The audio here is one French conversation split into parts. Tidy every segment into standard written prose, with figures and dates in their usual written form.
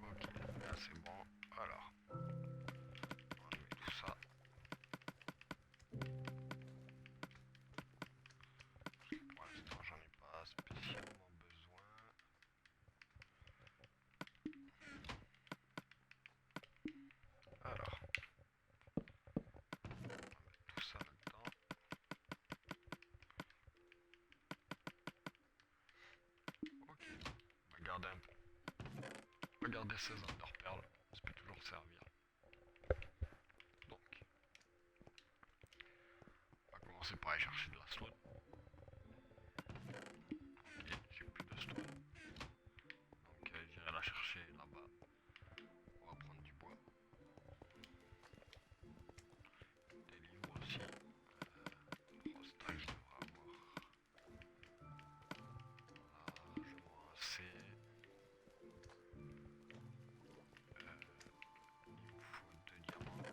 Ok, là c'est bon. Alors, on met tout ça. Pour l'instant, j'en ai pas spécialement besoin. Alors, on va mettre tout ça là-dedans. Ok, on va garder un peu. On va garder ces underperles, ça peut toujours servir. Donc, on va commencer par aller chercher de la stone. Ok, j'ai plus de stone. Donc, j'irai la chercher là-bas. On va prendre du bois. Des livres aussi. 3 stacks, je devrais avoir largement assez. Il me faut 2 diamants.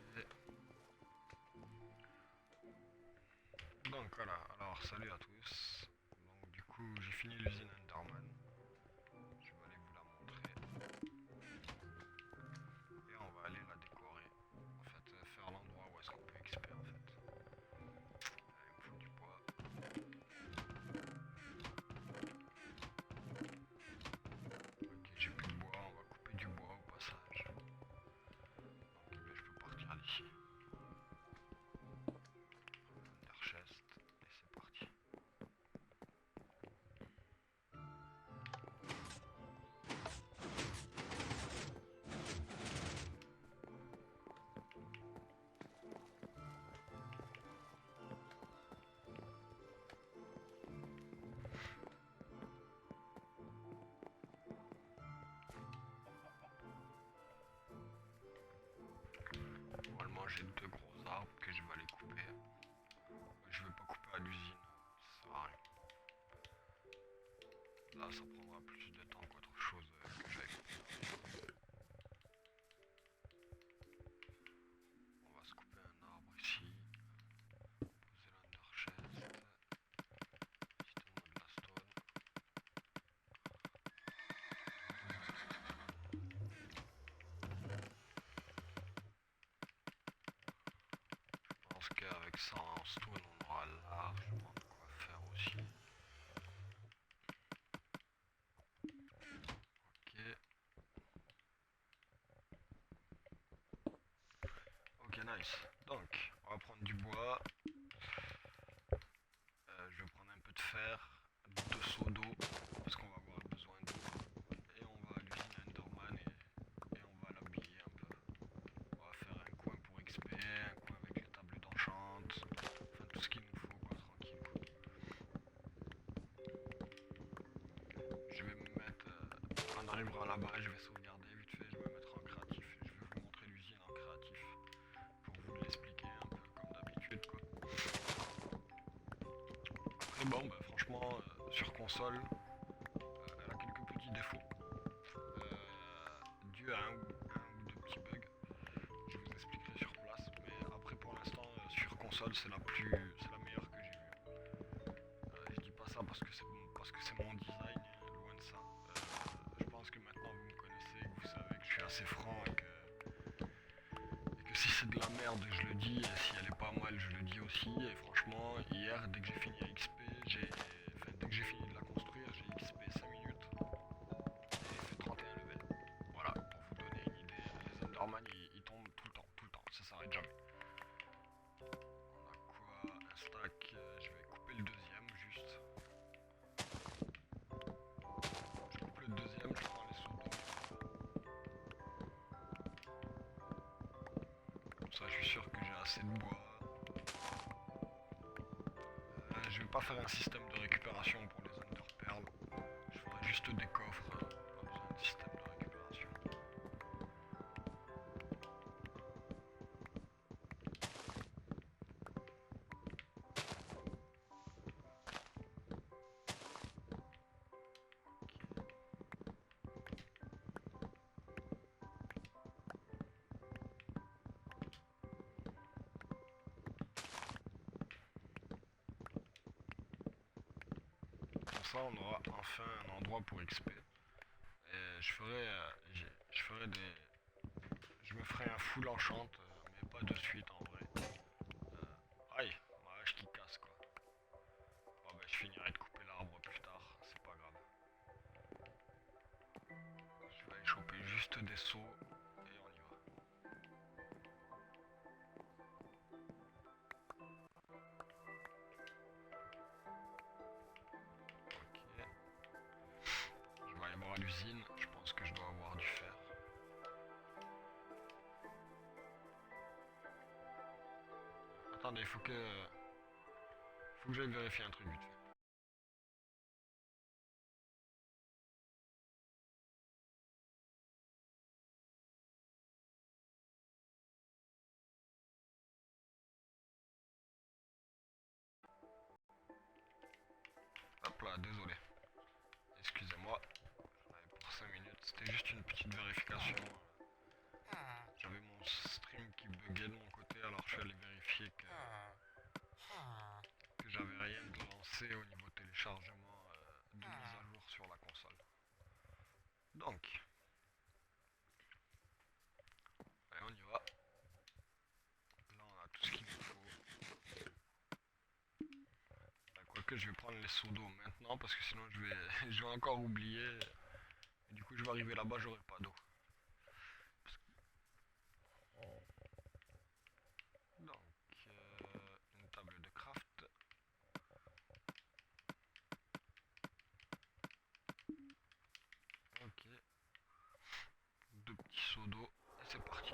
Ok. Donc voilà, alors salut à tous. Donc du coup j'ai fini l'usine Enderman. Je vais aller vous la montrer. Et on va aller la décorer. En fait, faire l'endroit où est-ce qu'on peut XP en fait. Il me faut du bois. Ok, j'ai plus de bois, on va couper du bois au passage. Donc ben, je peux partir d'ici. Ender chest, et c'est parti. Normalement j'ai 2 gros arbres que je vais aller couper. Je vais pas couper à l'usine, ça sert à rien. Là ça prendra plus de temps qu'autre chose que j'ai. On va se couper un arbre ici. Poser l'under chest. Système de la stone. Je pense qu'avec ça en stone on aura largement de quoi faire aussi. Ok. Ok, nice. Donc, on va prendre du bois. Je vais prendre un peu de fer, 2 seaux d'eau, parce qu'on va avoir besoin d'eau. Et on va à l'usine Enderman et on va l'habiller un peu. On va faire un coin pour XP, un coin avec les tables d'enchant, enfin tout ce qu'il nous faut, quoi, tranquille. Je vais me mettre, quand on arrivera là-bas, je vais sauvegarder vite fait, je vais me mettre en créatif. Je vais vous montrer l'usine en créatif, pour vous l'expliquer un peu comme d'habitude, quoi. Et bon, bah, franchement, sur console, elle a quelques petits défauts, dû à un ou deux petits bugs. Je vous expliquerai sur place, mais après pour l'instant, sur console, c'est la meilleure que j'ai vue. Je dis pas ça parce que c'est mon design, loin de ça. Je pense que maintenant vous me connaissez, que vous savez que je suis assez franc et que si c'est de la merde, je le dis, et si elle est pas mal, je le dis aussi. Et franchement, hier, dès que j'ai fini XP, dès que j'ai fini de la construire, j'ai XP 5 minutes et fait 31 levels. Voilà, pour vous donner une idée, les Enderman ils tombent tout le temps, ça s'arrête jamais. On a quoi? Un stack, je vais couper le deuxième juste. Je coupe le deuxième, je prends les seaux d'eau. Comme ça, je suis sûr que j'ai assez de bois. Je vais pas faire un système de récupération pour les Enderpearls. Je ferai juste des coffres, pas besoin de système de récupération. ça, on aura enfin un endroit pour XP. Et je ferai des, je me ferai un full enchant, mais pas de suite en vrai. Aïe, ma hache qui casse quoi. Bon bah je finirai de couper l'arbre plus tard, c'est pas grave. Je vais aller choper juste des seaux et on y va. Ok. Je vais aller voir à l'usine, je pense que je dois avoir du fer. Attendez, faut que j'aille vérifier un truc vite fait. Hop là, désolé. Excusez-moi, j'en avais pour 5 minutes. C'était juste une petite vérification. J'avais mon stream qui buguait de mon côté, alors je suis allé vérifier que j'avais rien de lancé au niveau téléchargement de mise à jour sur la console. Donc, allez, on y va. Là, on a tout ce qu'il nous faut. Quoique, je vais prendre les seaux d'eau maintenant parce que sinon, je vais encore oublier. Et du coup, je vais arriver là-bas, j'aurai pas d'eau. Donc, une table de craft. Ok. Deux petits seaux d'eau. Et c'est parti.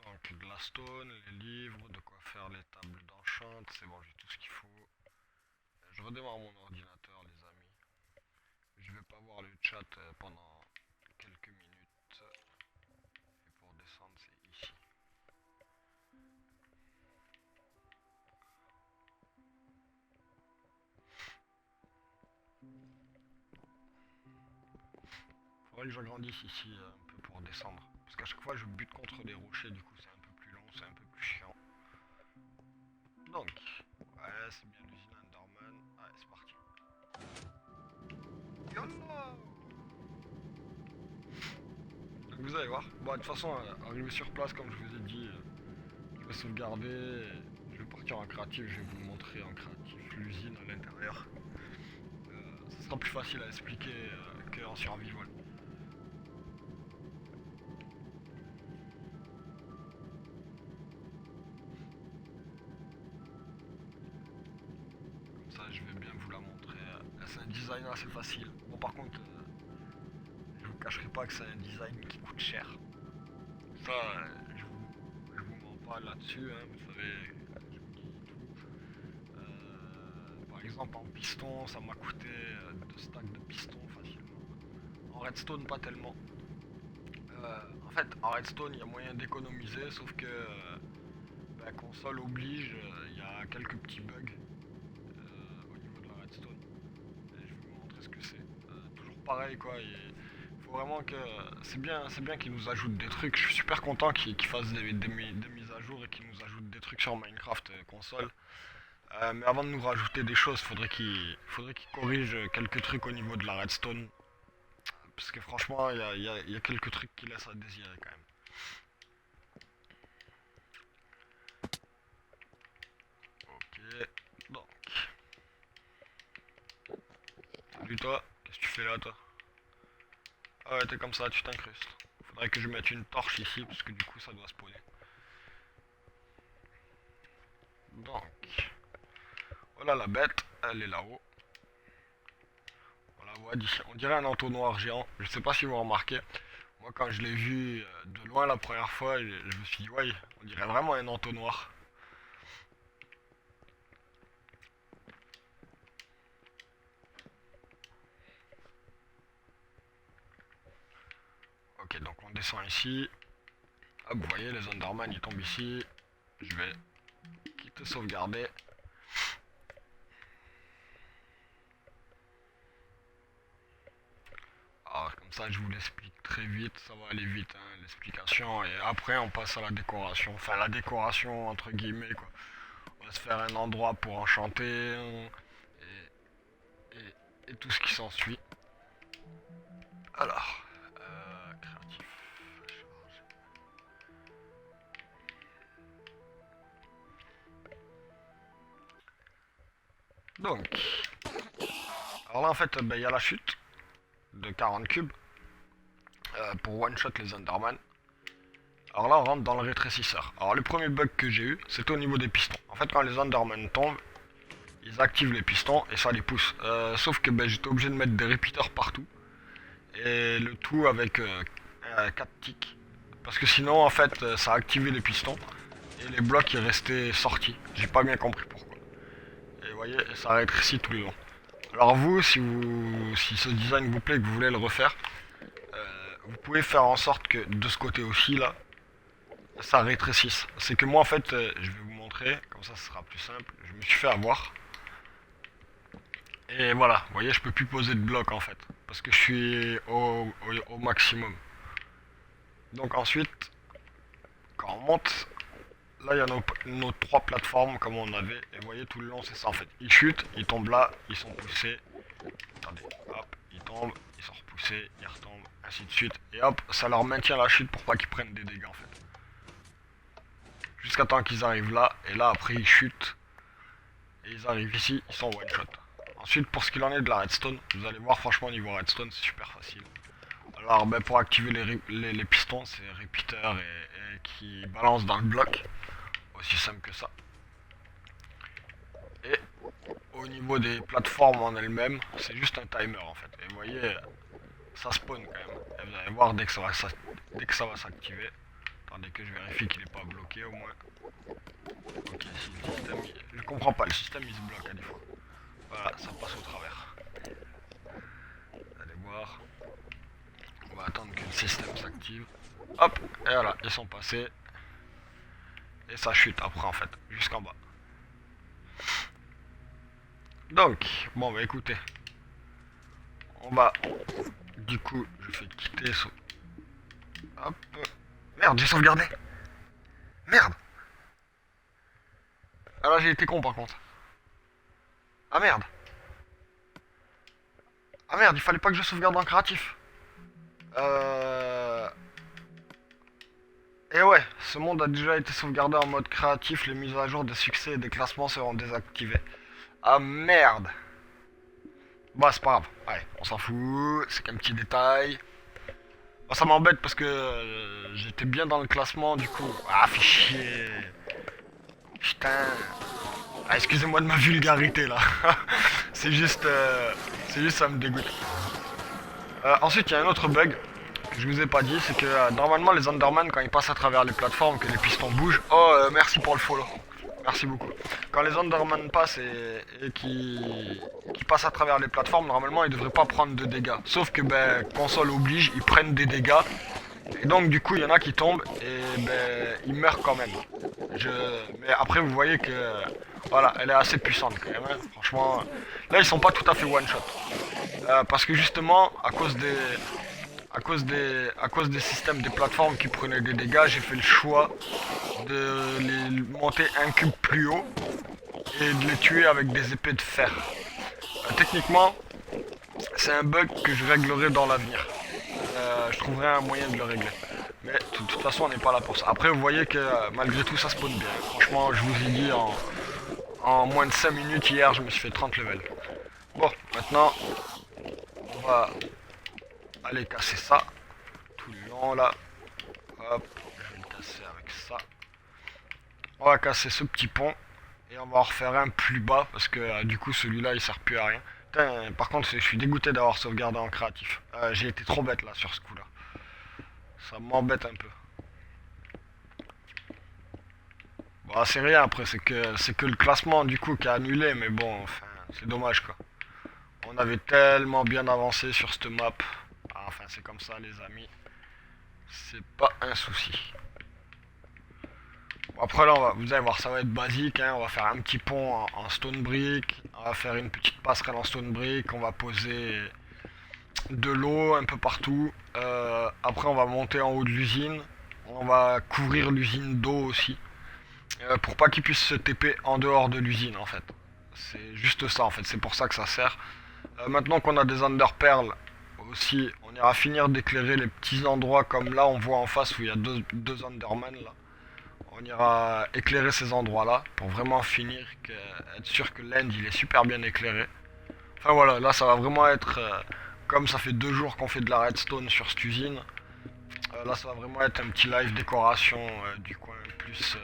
Donc, de la stone, les livres, de quoi faire les tables d'enchant. C'est bon, j'ai tout ce qu'il faut. Je redémarre mon ordinateur, les amis. Je vais pas voir le chat pendant quelques minutes. Et pour descendre, c'est ici. Faudrait que j'agrandisse ici un peu pour descendre. Parce qu'à chaque fois, je bute contre des rochers, du coup, c'est un peu plus long, c'est un peu plus chiant. Donc, ouais, c'est bien l'usine Enderman. Allez, c'est parti. Yallah. Donc vous allez voir. Bon, de toute façon, arrivé sur place, comme je vous ai dit, je vais sauvegarder. Je vais partir en créatif, je vais vous montrer en créatif l'usine à l'intérieur. Ce sera plus facile à expliquer qu'en survival. Comme ça, je vais bien vous la montrer. C'est un design assez facile. Bon, par contre, je vous cacherai pas que c'est un design qui coûte cher. Ça, je vous mens pas là-dessus, hein, vous savez, je vous dis tout. Par exemple, en piston, ça m'a coûté 2 stacks de pistons facilement. En redstone, pas tellement. En fait, en redstone, il y a moyen d'économiser, sauf que la console oblige, il y a quelques petits bugs au niveau de la redstone. Et je vais vous montrer ce que c'est. Toujours pareil, quoi. Il faut vraiment que. C'est bien qu'ils nous ajoutent des trucs. Je suis super content qu'ils fassent des mises à jour et qu'ils nous ajoutent des trucs sur Minecraft console. Mais avant de nous rajouter des choses, faudrait qu'ils corrigent quelques trucs au niveau de la redstone. Parce que franchement, il y a quelques trucs qui laissent à désirer quand même. Ok, donc. Salut toi, qu'est-ce que tu fais là toi? Ah ouais, t'es comme ça, tu t'incrustes. Faudrait que je mette une torche ici, parce que du coup ça doit spawner. Donc, voilà la bête, elle est là-haut. Voilà, ouais, on dirait un entonnoir géant. Je sais pas si vous remarquez. Moi, quand je l'ai vu de loin la première fois, je me suis dit, ouais, on dirait vraiment un entonnoir. Ok, donc on descend ici. Hop, vous voyez, les Enderman ils tombent ici. Je vais quitter sauvegarder. Alors, comme ça je vous l'explique très vite, ça va aller vite hein, l'explication, et après on passe à la décoration, enfin la décoration entre guillemets quoi. On va se faire un endroit pour enchanter et tout ce qui s'ensuit. Alors, créatif, donc, alors là en fait il y a la chute de 40 cubes pour one shot les Enderman. Alors là on rentre dans le rétrécisseur. Alors le premier bug que j'ai eu c'était au niveau des pistons. En fait quand les Enderman tombent, ils activent les pistons et ça les pousse. Sauf que j'étais obligé de mettre des repeaters partout. Et le tout avec 4 ticks. Parce que sinon en fait ça a activé les pistons. Et les blocs ils restaient sortis. J'ai pas bien compris pourquoi. Et vous voyez, ça rétrécit tout le long. Alors vous, si ce design vous plaît et que vous voulez le refaire, vous pouvez faire en sorte que de ce côté aussi là, ça rétrécisse. C'est que moi en fait, je vais vous montrer, comme ça ce sera plus simple. Je me suis fait avoir. Et voilà, vous voyez, je peux plus poser de blocs en fait. Parce que je suis au maximum. Donc ensuite, quand on monte, là il y a nos 3 plateformes comme on avait. Et vous voyez, tout le long c'est ça en fait. Ils chutent, ils tombent là, ils sont poussés. Attendez, hop, ils tombent, ils sont repoussés, ils retombent, ainsi de suite. Et hop, ça leur maintient la chute pour pas qu'ils prennent des dégâts en fait. Jusqu'à temps qu'ils arrivent là, et là après ils chutent. Et ils arrivent ici, ils sont one shot. Ensuite pour ce qu'il en est de la redstone, vous allez voir franchement au niveau redstone c'est super facile. Alors pour activer les pistons c'est repeater et qui balance dans le bloc. Aussi simple que ça. Et au niveau des plateformes en elles-mêmes, c'est juste un timer en fait. Et vous voyez, ça spawn quand même. Et vous allez voir dès que ça va s'activer. Attendez que je vérifie qu'il n'est pas bloqué au moins. Ok, si le système, je comprends pas, le système il se bloque à des fois. Voilà, ça passe au travers. Vous allez voir. On va attendre que le système s'active. Hop, et voilà, ils sont passés. Et ça chute après en fait, jusqu'en bas. Donc, bon bah écoutez. On va... Du coup, je fais quitter ce... Hop. Merde, j'ai sauvegardé. Merde. Ah là j'ai été con par contre. Ah merde. Ah merde, il fallait pas que je sauvegarde en créatif. Et ouais, ce monde a déjà été sauvegardé en mode créatif, les mises à jour des succès et des classements seront désactivées. Ah merde. Bah c'est pas grave, allez, on s'en fout, c'est qu'un petit détail. Bah, ça m'embête parce que j'étais bien dans le classement du coup. Ah fais chier. Putain. Ah, excusez-moi de ma vulgarité là. c'est juste ça me dégoûte. Ensuite il y a un autre bug que je vous ai pas dit, c'est que normalement les Enderman quand ils passent à travers les plateformes, que les pistons bougent. Oh merci pour le follow. Merci beaucoup. Quand les Enderman passent et qui passent à travers les plateformes, normalement ils devraient pas prendre de dégâts. Sauf que console oblige, ils prennent des dégâts. Et donc du coup il y en a qui tombent et ils meurent quand même. Mais après vous voyez que voilà, elle est assez puissante quand même. Hein. Franchement, là ils sont pas tout à fait one shot. Parce que justement à cause des systèmes des plateformes qui prenaient des dégâts, j'ai fait le choix de les monter un cube plus haut et de les tuer avec des épées de fer. Techniquement, c'est un bug que je réglerai dans l'avenir. Je trouverai un moyen de le régler. Mais de toute façon, on n'est pas là pour ça. Après, vous voyez que malgré tout, ça spawn bien. Franchement, je vous ai dit, en moins de 5 minutes hier, je me suis fait 30 levels. Bon, maintenant, on va aller casser ça. Tout le long là. Hop, je vais le casser avec ça. On va casser ce petit pont. Et on va en refaire un plus bas parce que du coup celui-là il sert plus à rien. Putain, par contre je suis dégoûté d'avoir sauvegardé en créatif. J'ai été trop bête là sur ce coup là. Ça m'embête un peu. Bon c'est rien après, c'est que le classement du coup qui a annulé, mais bon enfin c'est dommage quoi. On avait tellement bien avancé sur cette map. Ah, enfin c'est comme ça les amis. C'est pas un souci. Après là, vous allez voir, ça va être basique, hein. On va faire un petit pont en stone brick, on va faire une petite passerelle en stone brick, on va poser de l'eau un peu partout. Après on va monter en haut de l'usine. On va couvrir l'usine d'eau aussi. Pour pas qu'ils puissent se TP en dehors de l'usine en fait. C'est juste ça en fait, c'est pour ça que ça sert. Maintenant qu'on a des underperles aussi, on ira finir d'éclairer les petits endroits comme là on voit en face où il y a deux Underman là. On ira éclairer ces endroits là pour vraiment finir, être sûr que l'end il est super bien éclairé. Enfin voilà, là ça va vraiment être, comme ça fait 2 jours qu'on fait de la redstone sur cette usine, là ça va vraiment être un petit live décoration du coin plus...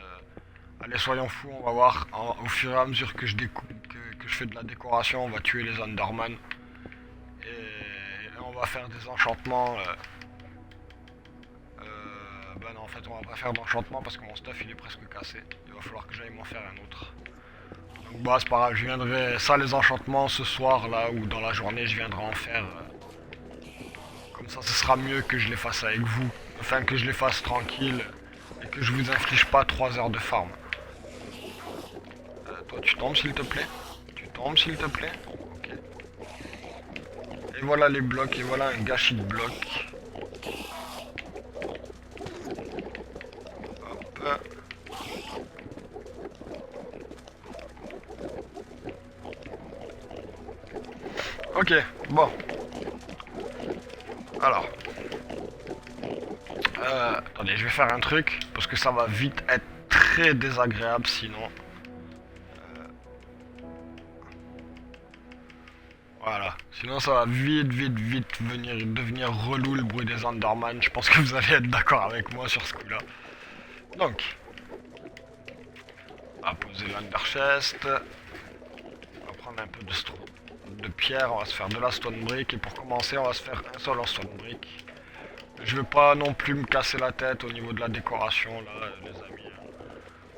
allez soyons fous, on va voir au fur et à mesure que que je fais de la décoration, on va tuer les Underman. Et on va faire des enchantements. Ben non, en fait, on va pas faire d'enchantement parce que mon stuff il est presque cassé. Il va falloir que j'aille m'en faire un autre. Donc, bah, c'est pas grave, je viendrai. Ça, les enchantements ce soir là ou dans la journée, je viendrai en faire. Comme ça, ce sera mieux que je les fasse avec vous. Enfin, que je les fasse tranquille et que je vous inflige pas 3 heures de farm. Toi, tu tombes s'il te plaît. Tu tombes s'il te plaît. Ok. Et voilà les blocs, et voilà un gâchis de blocs. Hop. Ok, bon. Alors. Attendez, je vais faire un truc, parce que ça va vite être très désagréable sinon. Voilà. Sinon ça va vite devenir relou le bruit des Underman. Je pense que vous allez être d'accord avec moi sur ce coup-là. Donc. On va poser l'Underchest. On va prendre un peu de pierre, on va se faire de la stone brick. Et pour commencer, on va se faire un seul en stone brick. Je veux pas non plus me casser la tête au niveau de la décoration là, les amis.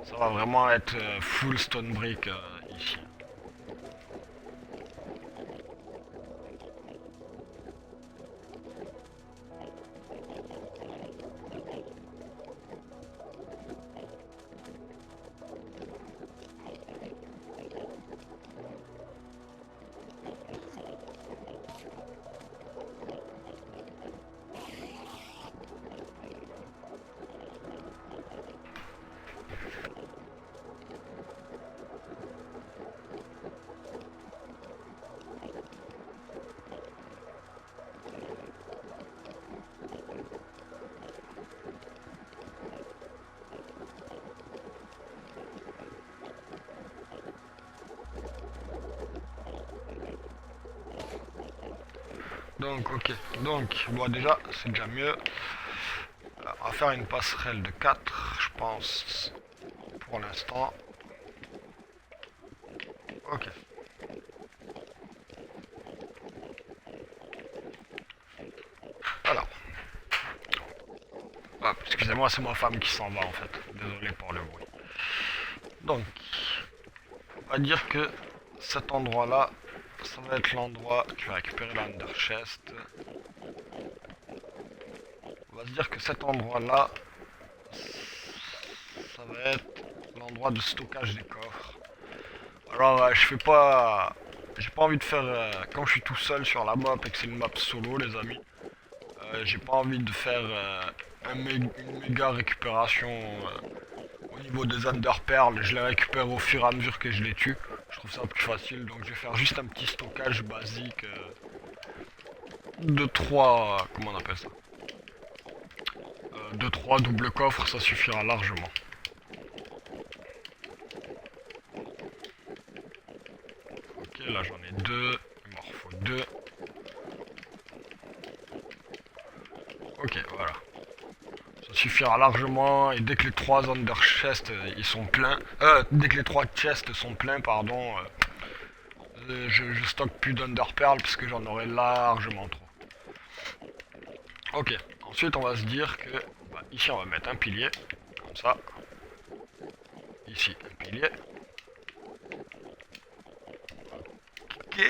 Ça va vraiment être full stone brick ici. Donc ok, donc bon déjà c'est déjà mieux. On va faire une passerelle de 4 je pense, pour l'instant. Ok. Alors. Hop, excusez-moi, c'est ma femme qui s'en va en fait. Désolé pour le bruit. Donc, on va dire que cet endroit-là, ça va être l'endroit que je vais récupérer l'Underchest. On va se dire que cet endroit-là, ça va être l'endroit de stockage des coffres. Alors, je fais pas... J'ai pas envie de faire... quand je suis tout seul sur la map et que c'est une map solo, les amis, j'ai pas envie de faire une méga récupération au niveau des underperles. Je les récupère au fur et à mesure que je les tue. Je trouve ça plus facile, donc je vais faire juste un petit stockage basique de 3... comment on appelle ça, de 3 doubles coffres, ça suffira largement. Ok, là j'en ai 2, il m'en faut 2. Ok, voilà. Ça suffira largement, et dès que les 3 underchests ils sont pleins, dès que les 3 chests sont pleins, pardon, je stocke plus d'underpearl parce que j'en aurai largement trop. Ok, ensuite on va se dire que bah, ici on va mettre un pilier, comme ça. Ici un pilier. Ok.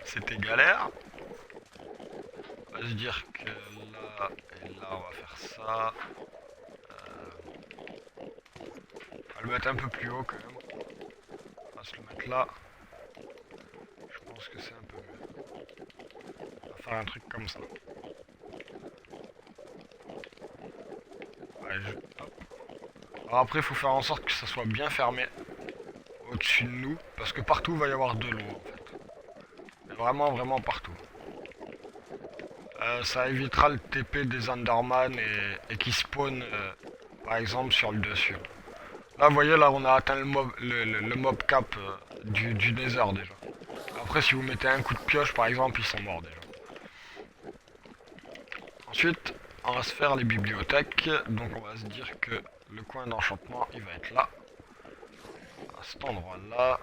C'était galère. On va se dire que là et là on va faire ça. On va le mettre un peu plus haut quand même. On va se le mettre là. Je pense que c'est un peu mieux. faire un truc comme ça. Ouais, hop. Alors après, il faut faire en sorte que ça soit bien fermé au-dessus de nous, parce que partout il va y avoir de l'eau en fait. Mais vraiment, vraiment partout. Ça évitera le TP des Enderman et qui spawn par exemple sur le dessus. Là, vous voyez, là on a atteint le mob cap du Nether déjà. Après, si vous mettez un coup de pioche par exemple, ils sont morts déjà. Ensuite, on va se faire les bibliothèques. Donc on va se dire que le coin d'enchantement il va être là. À cet endroit là.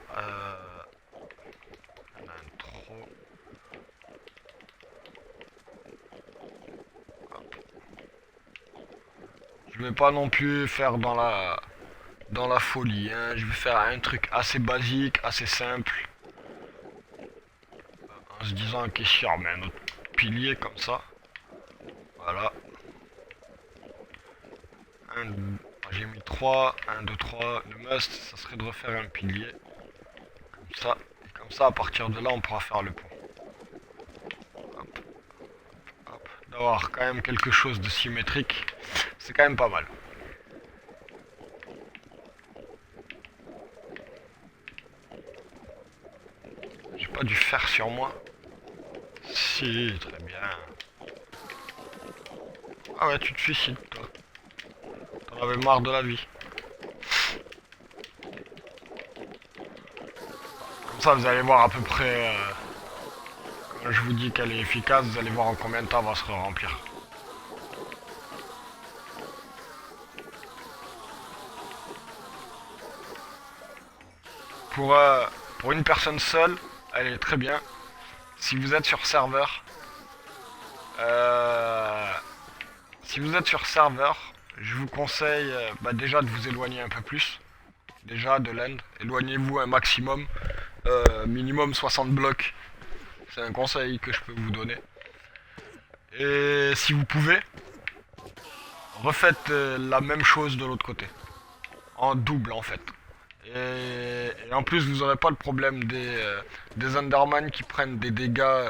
Il y en a un trop. Hop. Je vais pas non plus faire dans la folie, hein. Je vais faire un truc assez basique, assez simple. En se disant ok, si on met un autre pilier comme ça. Voilà. J'ai mis 3, 1, 2, 3. Le must, ça serait de refaire un pilier. Comme ça. Et comme ça, à partir de là, on pourra faire le pont. Hop. Hop. D'avoir quand même quelque chose de symétrique, c'est quand même pas mal. J'ai pas du fer sur moi. Si, très bien. Ah ouais, tu te suicides, toi. T'en avais marre de la vie. Comme ça, vous allez voir à peu près... quand je vous dis qu'elle est efficace, vous allez voir en combien de temps elle va se remplir. Pour une personne seule, elle est très bien. Si vous êtes sur serveur... si vous êtes sur serveur, je vous conseille déjà de vous éloigner un peu plus. Déjà de l'end, éloignez-vous un maximum, minimum 60 blocs. C'est un conseil que je peux vous donner. Et si vous pouvez, refaites la même chose de l'autre côté. En double en fait. Et en plus vous n'aurez pas le problème des Enderman qui prennent des dégâts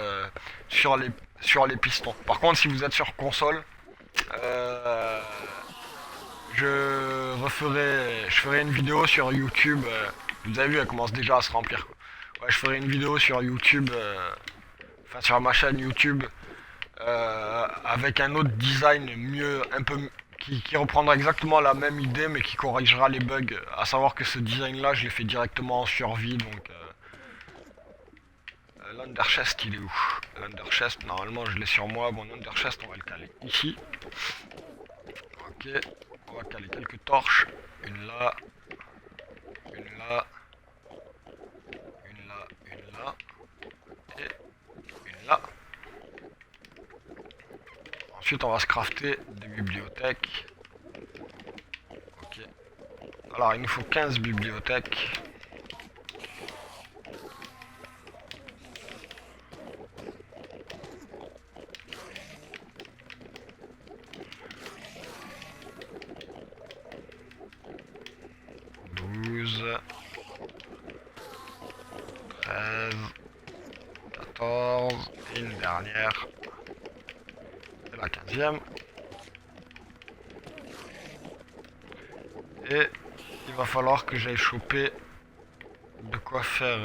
sur les pistons. Par contre si vous êtes sur console, euh, je ferai une vidéo sur YouTube. Vous avez vu, elle commence déjà à se remplir. Ouais, je ferai une vidéo sur YouTube, enfin sur ma chaîne YouTube, avec un autre design mieux, un peu qui reprendra exactement la même idée mais qui corrigera les bugs. À savoir que ce design là, je l'ai fait directement en survie, donc l'Underchest il est où? L'Underchest, normalement je l'ai sur moi. Bon, l'Underchest on va le caler ici. Ok, on va caler quelques torches. Une là, une là, une là, une là, et une là. Ensuite on va se crafter des bibliothèques. Ok. Alors il nous faut 15 bibliothèques. Et une dernière. C'est la 15e. Et il va falloir que j'aille choper de quoi faire...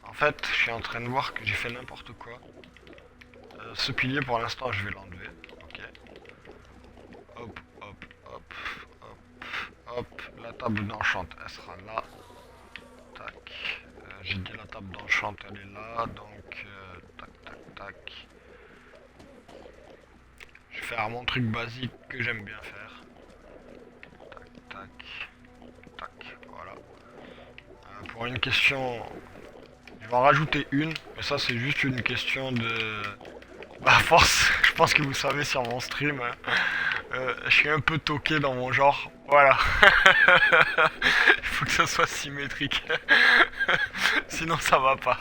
en fait, je suis en train de voir que j'ai fait n'importe quoi. Ce pilier, pour l'instant, je vais l'enlever. Ok. Hop, hop, hop, hop, hop. La table d'enchant, elle sera là. Tac. J'ai dit la table d'enchant, elle est là. Donc, tac, tac, tac. Je vais faire mon truc basique que j'aime bien faire. Tac, tac, tac, voilà. Pour une question, je vais en rajouter une, mais ça c'est juste une question de... Bah force, je pense que vous savez sur mon stream, hein, je suis un peu toqué dans mon genre, voilà. Il faut que ça soit symétrique, sinon ça va pas.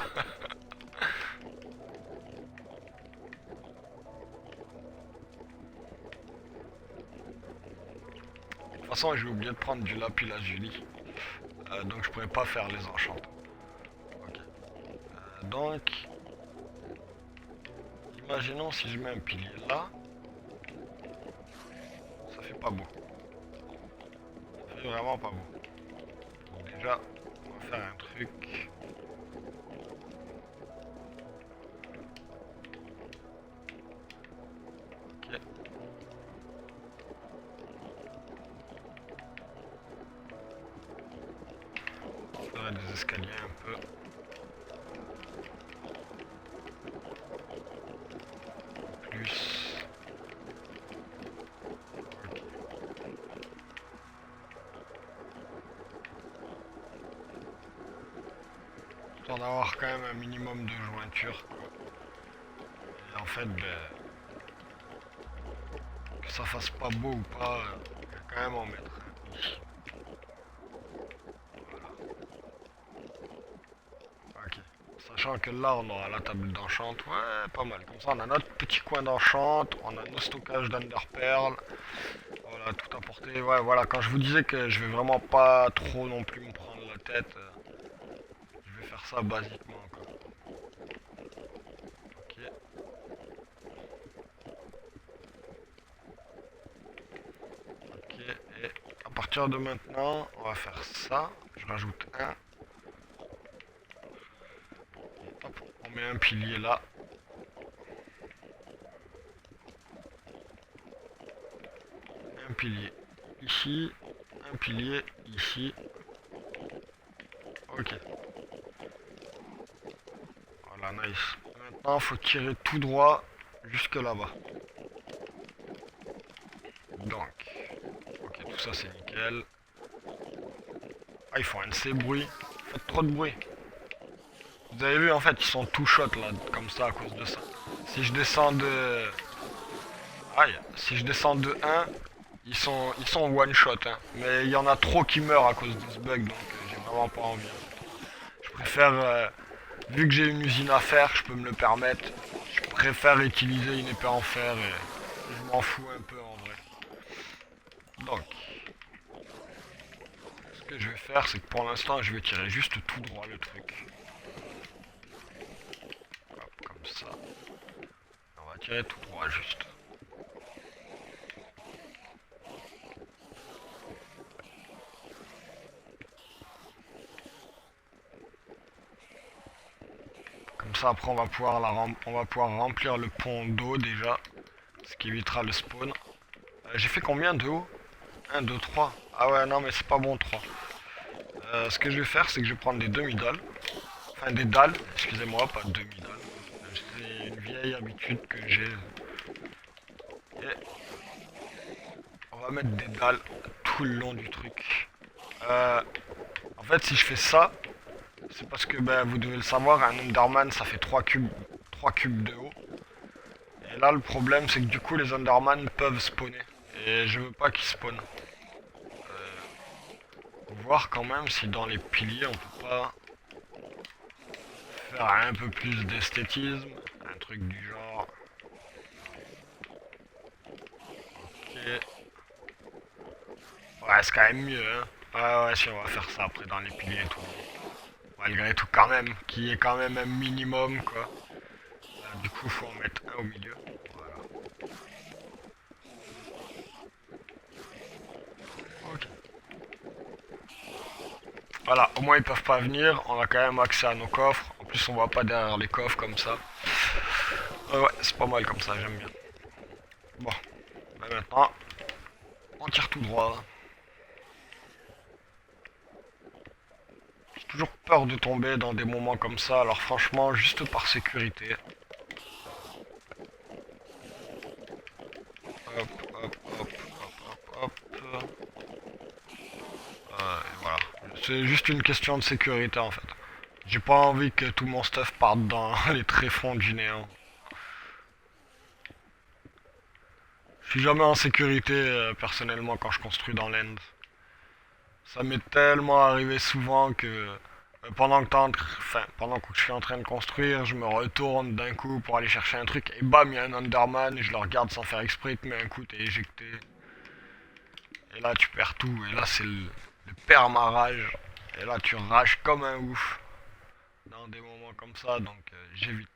De toute façon j'ai oublié de prendre du lapis lazuli, donc je pourrais pas faire les enchants. Ok. Donc Imaginons si je mets un pilier là, ça fait pas beau. Ça fait vraiment pas beau. Donc déjà, on va faire un truc. Ok. On fera des escaliers un peu. Plus. Histoire d'avoir quand même un minimum de jointure. Et en fait, ben, que ça fasse pas beau ou pas, je vais quand même en mettre un ici. Ok. Sachant que là, on aura la table d'enchant. Ouais, pas mal. Comme ça, on a notre petit coin d'enchant. On a nos stockages d'enderpearl. Voilà, tout apporté. Ouais, voilà. Quand je vous disais que je vais vraiment pas trop non plus me prendre la tête, je vais faire ça basiquement, quoi. Ok. Ok. Et à partir de maintenant, on va faire ça. Je rajoute un. Et hop, on met un pilier là. Un pilier ici, un pilier ici. Ok. Voilà, nice. Maintenant, faut tirer tout droit jusque là-bas. Donc, ok, tout ça c'est nickel. Ah, ils font un de ces bruits. Faites trop de bruit. Vous avez vu, en fait, ils sont tout shot là, comme ça, à cause de ça. Si je descends de... Aïe, si je descends de 1, ils sont one shot, hein. Mais il y en a trop qui meurent à cause de ce bug, donc j'ai vraiment pas envie. Je préfère, vu que j'ai une usine à faire, je peux me le permettre. Je préfère utiliser une épée en fer et je m'en fous un peu en vrai. Donc, ce que je vais faire, c'est que pour l'instant, je vais tirer juste tout droit le truc. Hop, comme ça. On va tirer tout droit juste. Comme ça, après, on va pouvoir remplir le pont d'eau déjà. Ce qui évitera le spawn. J'ai fait combien de haut? 1, 2, 3. Ah ouais, non, mais c'est pas bon 3. Ce que je vais faire, c'est que je vais prendre des demi-dalles. Enfin, des dalles, excusez-moi, pas demi-dalles. C'est une vieille habitude que j'ai. Et on va mettre des dalles tout le long du truc. En fait, si je fais ça, c'est parce que ben, vous devez le savoir, un Enderman ça fait 3 cubes de haut. Et là, le problème, c'est que du coup, les Enderman peuvent spawner. Et je veux pas qu'ils spawnent. Voir quand même si dans les piliers, on peut pas faire un peu plus d'esthétisme. Un truc du genre. Ok. Ouais, c'est quand même mieux, hein. Ouais, ouais, si on va faire ça après dans les piliers et tout. Malgré tout, quand même, qui est quand même un minimum, quoi. Du coup, faut en mettre un au milieu. Voilà. Ok. Voilà, au moins ils peuvent pas venir. On a quand même accès à nos coffres. En plus, on voit pas derrière les coffres comme ça. Ouais, c'est pas mal comme ça, j'aime bien. Bon, bah maintenant, on tire tout droit. J'ai toujours peur de tomber dans des moments comme ça, alors franchement, juste par sécurité. Hop, hop, hop, hop, hop, hop. Et voilà. C'est juste une question de sécurité en fait. J'ai pas envie que tout mon stuff parte dans les tréfonds du néant. Je suis jamais en sécurité personnellement quand je construis dans l'end. Ça m'est tellement arrivé souvent que pendant que je suis en train de construire, je me retourne d'un coup pour aller chercher un truc et bam, il y a un Enderman et je le regarde sans faire exprès, il te met un coup, t'es éjecté. Et là, tu perds tout. Et là, c'est le permarage. Et là, tu rages comme un ouf dans des moments comme ça, donc j'évite.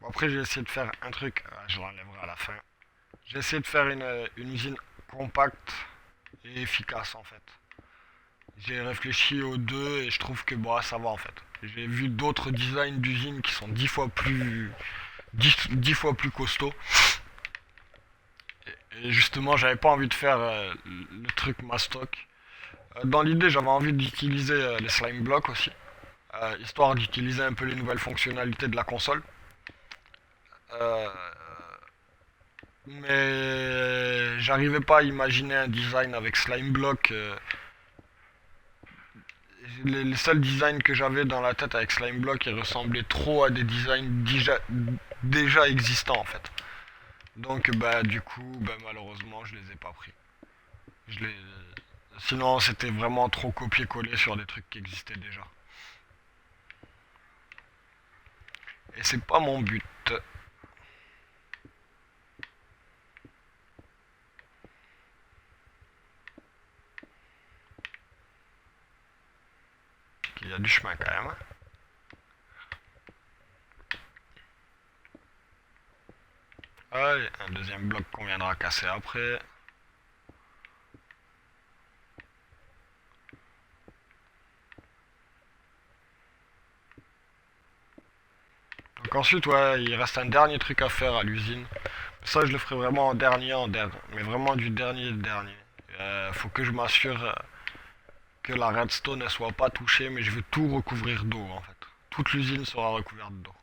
Bon, après, j'ai essayé de faire un truc, je l'enlèverai à la fin. J'ai essayé de faire une usine compacte et efficace en fait. J'ai réfléchi aux deux et je trouve que bah, ça va en fait. J'ai vu d'autres designs d'usines qui sont 10 fois plus costauds. Et justement, j'avais pas envie de faire le truc mastoc. Dans l'idée, j'avais envie d'utiliser les slime blocks aussi, histoire d'utiliser un peu les nouvelles fonctionnalités de la console. Euh, mais j'arrivais pas à imaginer un design avec slime block. Les seuls designs que j'avais dans la tête avec slime block, ils ressemblaient trop à des designs déjà existants en fait. Donc bah du coup, bah, malheureusement, je les ai pas pris. Je les... Sinon, c'était vraiment trop copier-coller sur des trucs qui existaient déjà. Et c'est pas mon but. Il y a du chemin quand même. Allez, un deuxième bloc qu'on viendra casser après. Donc ensuite, ouais, il reste un dernier truc à faire à l'usine. Ça, je le ferai vraiment en dernier. Mais vraiment du dernier, le dernier. Faut que je m'assure que la redstone ne soit pas touchée, mais je veux tout recouvrir d'eau en fait. Toute l'usine sera recouverte d'eau.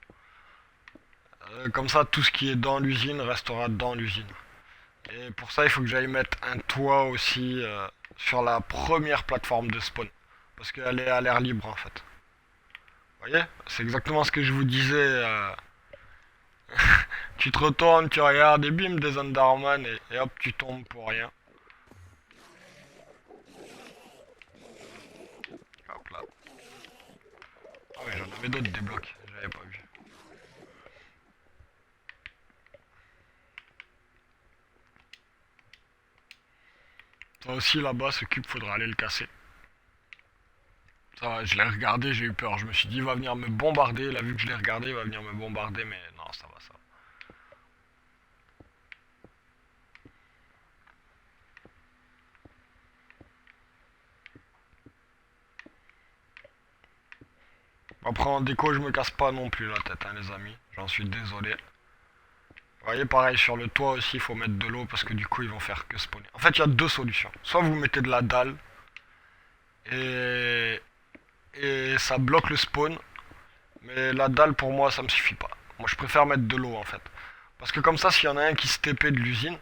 Comme ça, tout ce qui est dans l'usine restera dans l'usine. Et pour ça, il faut que j'aille mettre un toit aussi sur la première plateforme de spawn. Parce qu'elle est à l'air libre en fait. Vous voyez? C'est exactement ce que je vous disais. Tu te retournes, tu regardes et bim, des Enderman et hop, tu tombes pour rien. Hop là. Ah ouais, j'en avais d'autres des blocs, j'avais pas vu. Ça aussi là-bas, ce cube, faudra aller le casser. Ça, je l'ai regardé, j'ai eu peur. Je me suis dit, il va venir me bombarder. Là, vu que je l'ai regardé, il va venir me bombarder, mais non, ça va, ça va. Après, en déco, je me casse pas non plus la tête, hein, les amis. J'en suis désolé. Vous voyez, pareil, sur le toit aussi, il faut mettre de l'eau parce que du coup, ils vont faire que spawner. En fait, il y a deux solutions. Soit vous mettez de la dalle et, et ça bloque le spawn. Mais la dalle, pour moi, ça me suffit pas. Moi, je préfère mettre de l'eau, en fait. Parce que comme ça, s'il y en a un qui se TP de l'usine,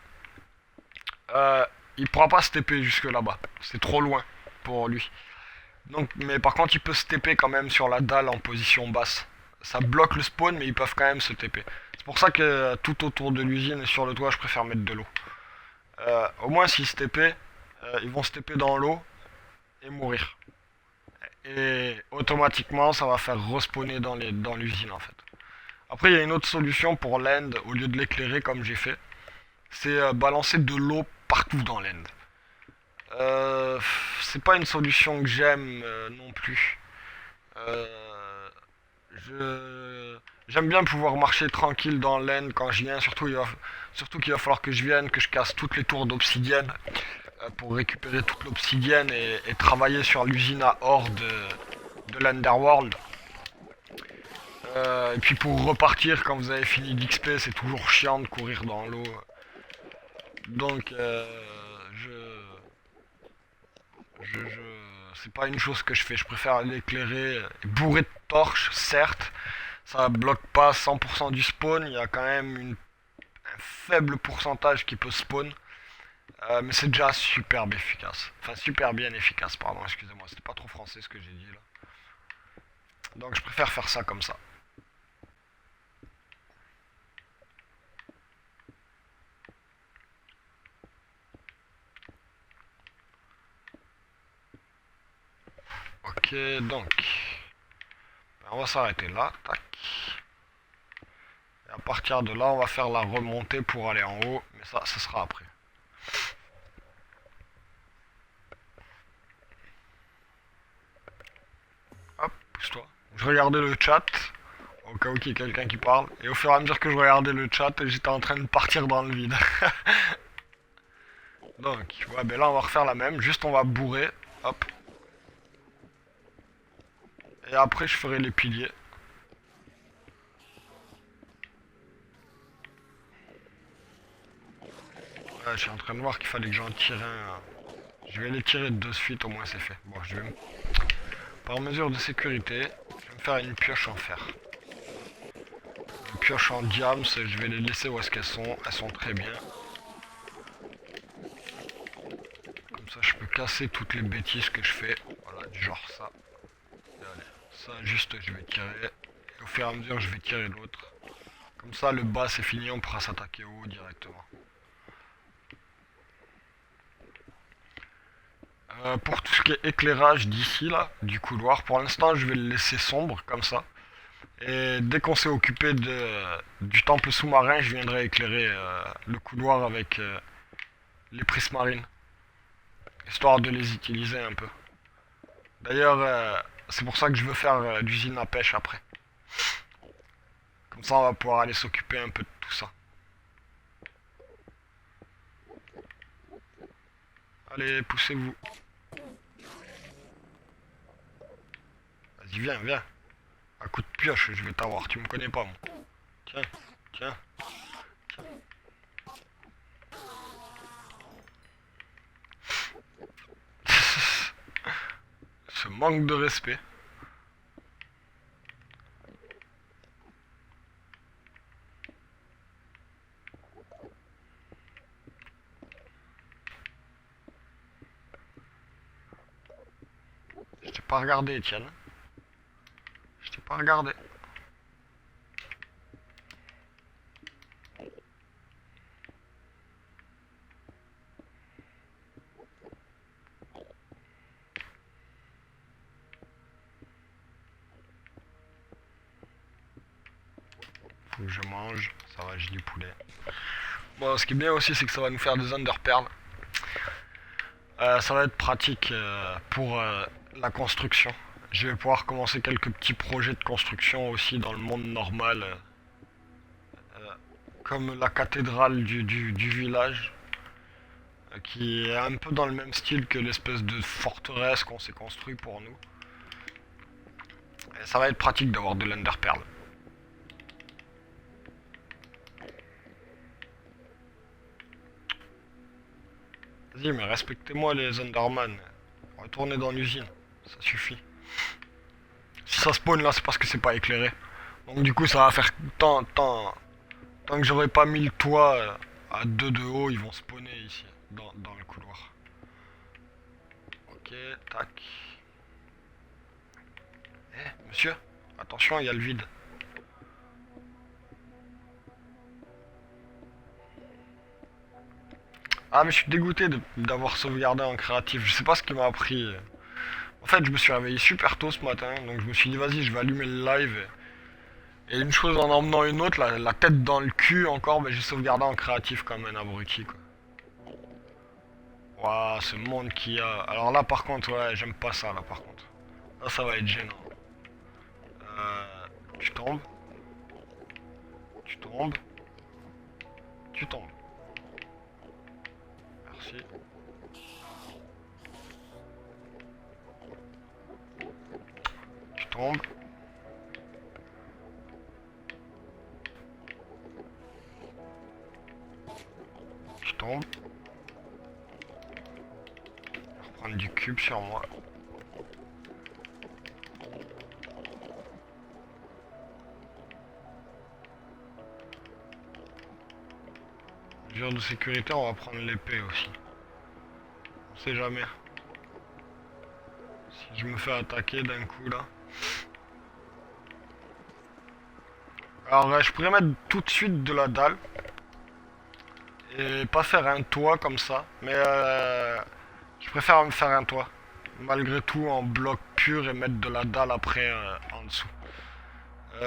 euh, il pourra pas se TP jusque là-bas. C'est trop loin pour lui. Donc, mais par contre, il peut se TP quand même sur la dalle en position basse. Ça bloque le spawn, mais ils peuvent quand même se TP. C'est pour ça que tout autour de l'usine et sur le toit, je préfère mettre de l'eau. Au moins, s'ils se TP, ils vont se TP dans l'eau et mourir. Et automatiquement, ça va faire respawner dans l'usine en fait. Après, il y a une autre solution pour l'end, au lieu de l'éclairer comme j'ai fait, c'est balancer de l'eau partout dans l'end. Euh, c'est pas une solution que j'aime non plus. Euh, j'aime bien pouvoir marcher tranquille dans l'end quand je viens, surtout qu'il va falloir que je vienne, que je casse toutes les tours d'obsidienne pour récupérer toute l'obsidienne et travailler sur l'usine à or de l'Underworld. Et puis pour repartir quand vous avez fini l'XP, c'est toujours chiant de courir dans l'eau. Donc c'est pas une chose que je fais. Je préfère l'éclairer bourré de torches, certes. Ça bloque pas 100% du spawn. Il y a quand même un faible pourcentage qui peut spawn. Mais c'est déjà superbe efficace. Enfin super bien efficace, pardon, excusez-moi. C'était pas trop français ce que j'ai dit là. Donc je préfère faire ça comme ça. Ok, donc on va s'arrêter là, tac. Et à partir de là, on va faire la remontée pour aller en haut, mais ça, ce sera après. Hop, pousse-toi. Je regardais le chat, au cas où il y ait quelqu'un qui parle. Et au fur et à mesure que je regardais le chat, j'étais en train de partir dans le vide. Donc, ouais, ben là on va refaire la même, juste on va bourrer, hop. Et après je ferai les piliers. Ouais, je suis en train de voir qu'il fallait que j'en tire un. Je vais les tirer de suite, au moins c'est fait. Bon, je vais par mesure de sécurité, je vais me faire une pioche en fer. Une pioche en diams, je vais les laisser où est-ce qu'elles sont. Elles sont très bien. Comme ça, je peux casser toutes les bêtises que je fais. Voilà, du genre ça. Et allez, ça, juste, je vais tirer. Et au fur et à mesure, je vais tirer l'autre. Comme ça, le bas, c'est fini, on pourra s'attaquer au haut directement. Pour tout ce qui est éclairage d'ici, là, du couloir, pour l'instant, je vais le laisser sombre, comme ça. Et dès qu'on s'est occupé du temple sous-marin, je viendrai éclairer le couloir avec les prismarines. Histoire de les utiliser un peu. D'ailleurs, c'est pour ça que je veux faire l'usine à pêche après. Comme ça, on va pouvoir aller s'occuper un peu de tout ça. Allez, poussez-vous. Vas-y, viens, viens. À coup de pioche, je vais t'avoir. Tu me connais pas, moi. Tiens, tiens. Ce manque de respect. Je t'ai pas regardé, Etienne. Je t'ai pas regardé. Faut que je mange. Ça va, j'ai du poulet. Bon, ce qui est bien aussi, c'est que ça va nous faire des underperles. Ça va être pratique pour la construction. Je vais pouvoir commencer quelques petits projets de construction aussi dans le monde normal. Comme la cathédrale du village. Qui est un peu dans le même style que l'espèce de forteresse qu'on s'est construit pour nous. Et ça va être pratique d'avoir de l'enderpearl. Vas-y, mais respectez-moi les Enderman. Retournez dans l'usine, ça suffit. Si ça spawn là, c'est parce que c'est pas éclairé. Donc du coup, ça va faire tant que j'aurai pas mis le toit à 2 de haut, ils vont spawner ici, dans le couloir. Ok, tac. Eh, monsieur, attention, il y a le vide. Ah, mais je suis dégoûté d'avoir sauvegardé en créatif. Je sais pas ce qui m'a appris. En fait, je me suis réveillé super tôt ce matin, donc je me suis dit, vas-y, je vais allumer le live. Et une chose en emmenant une autre, la tête dans le cul encore, mais j'ai sauvegardé en créatif comme un abruti, quoi. Waouh, ce monde qu'il y a. Alors là, par contre, ouais, j'aime pas ça, là, par contre. Là, ça va être gênant. Tu tombes. Tu tombes. Tu tombes. Merci. Tu tombes. Tu tombes. Je vais reprendre du cube sur moi. Mesure de sécurité, on va prendre l'épée aussi. On sait jamais. Si je me fais attaquer d'un coup là. Alors je pourrais mettre tout de suite de la dalle. Et pas faire un toit comme ça. Mais je préfère me faire un toit. Malgré tout en bloc pur et mettre de la dalle après en dessous.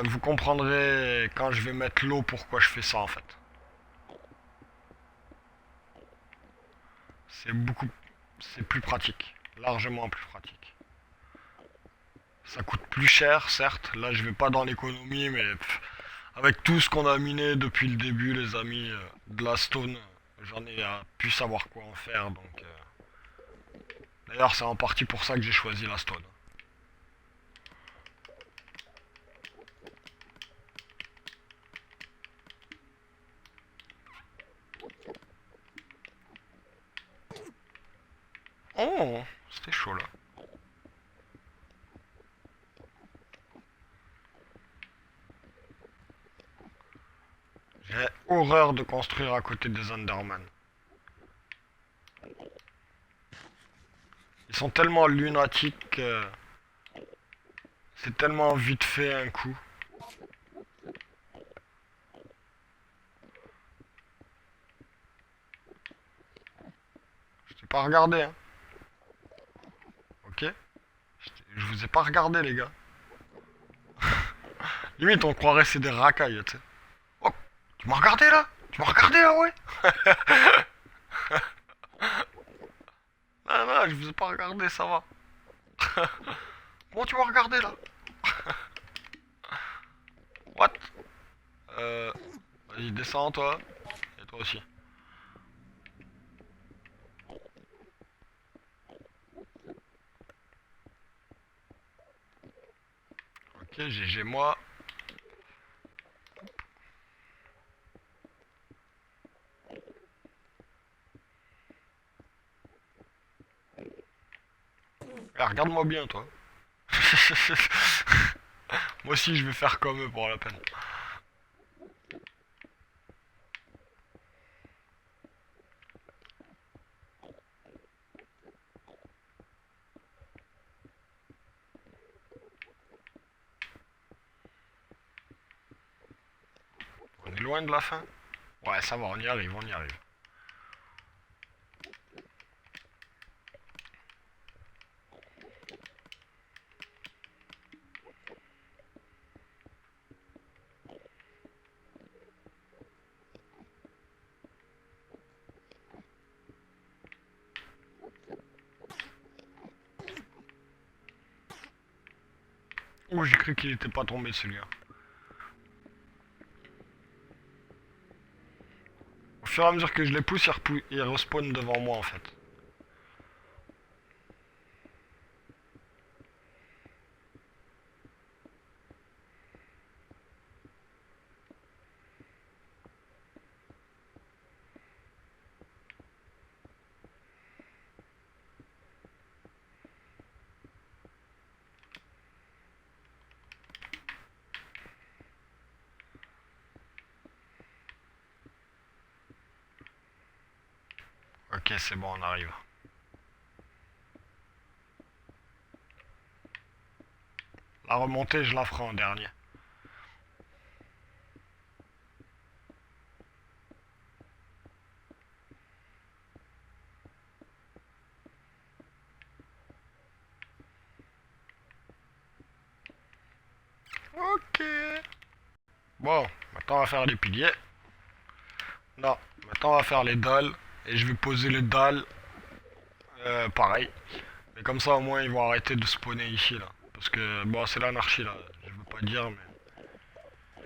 Vous comprendrez quand je vais mettre l'eau pourquoi je fais ça en fait. C'est beaucoup... C'est plus pratique. Largement plus pratique. Ça coûte plus cher, certes. Là, je vais pas dans l'économie, mais avec tout ce qu'on a miné depuis le début, les amis, de la stone, j'en ai pu savoir quoi en faire. Donc, d'ailleurs, c'est en partie pour ça que j'ai choisi la stone. Oh, c'était chaud là. J'ai horreur de construire à côté des Enderman. Ils sont tellement lunatiques que c'est tellement vite fait un coup. Je t'ai pas regardé, hein. Ok? Je vous ai pas regardé, les gars. Limite, on croirait que c'est des racailles, tu sais. Oh, tu m'as regardé là? Tu m'as regardé là, ouais? Non, non, je vous ai pas regardé, ça va. Bon, tu m'as regardé là. What? Euh. Vas-y, descends, toi. Et toi aussi. Ok, GG, moi. Eh, regarde-moi bien, toi. Moi aussi, je vais faire comme eux pour la peine. On est loin de la fin. Ouais, ça va, on y arrive, on y arrive. Oh, j'ai cru qu'il était pas tombé celui-là. Au fur et à mesure que je les pousse, ils respawnent devant moi en fait. Ok, c'est bon, on arrive. La remontée, je la ferai en dernier. Ok. Bon, maintenant on va faire les piliers. Non, maintenant on va faire les dalles. Et je vais poser les dalles. Pareil. Mais comme ça au moins ils vont arrêter de spawner ici là. Parce que bon c'est l'anarchie là. Je veux pas dire mais.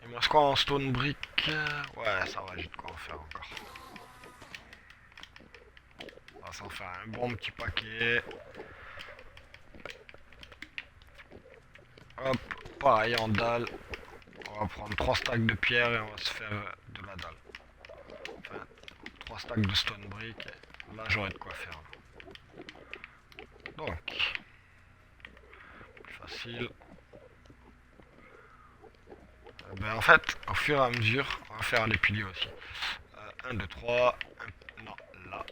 Il me reste quoi en stone brick? Ouais ça va, j'ai de quoi en faire encore. On va s'en faire un bon petit paquet. Hop, pareil en dalle. On va prendre 3 stacks de pierre et on va se faire de la dalle. Enfin, 3 stacks de stone brick. Là j'aurai de quoi faire. Donc, plus facile. Ben en fait, au fur et à mesure, on va faire les piliers aussi. 1, 2, 3. Non, là.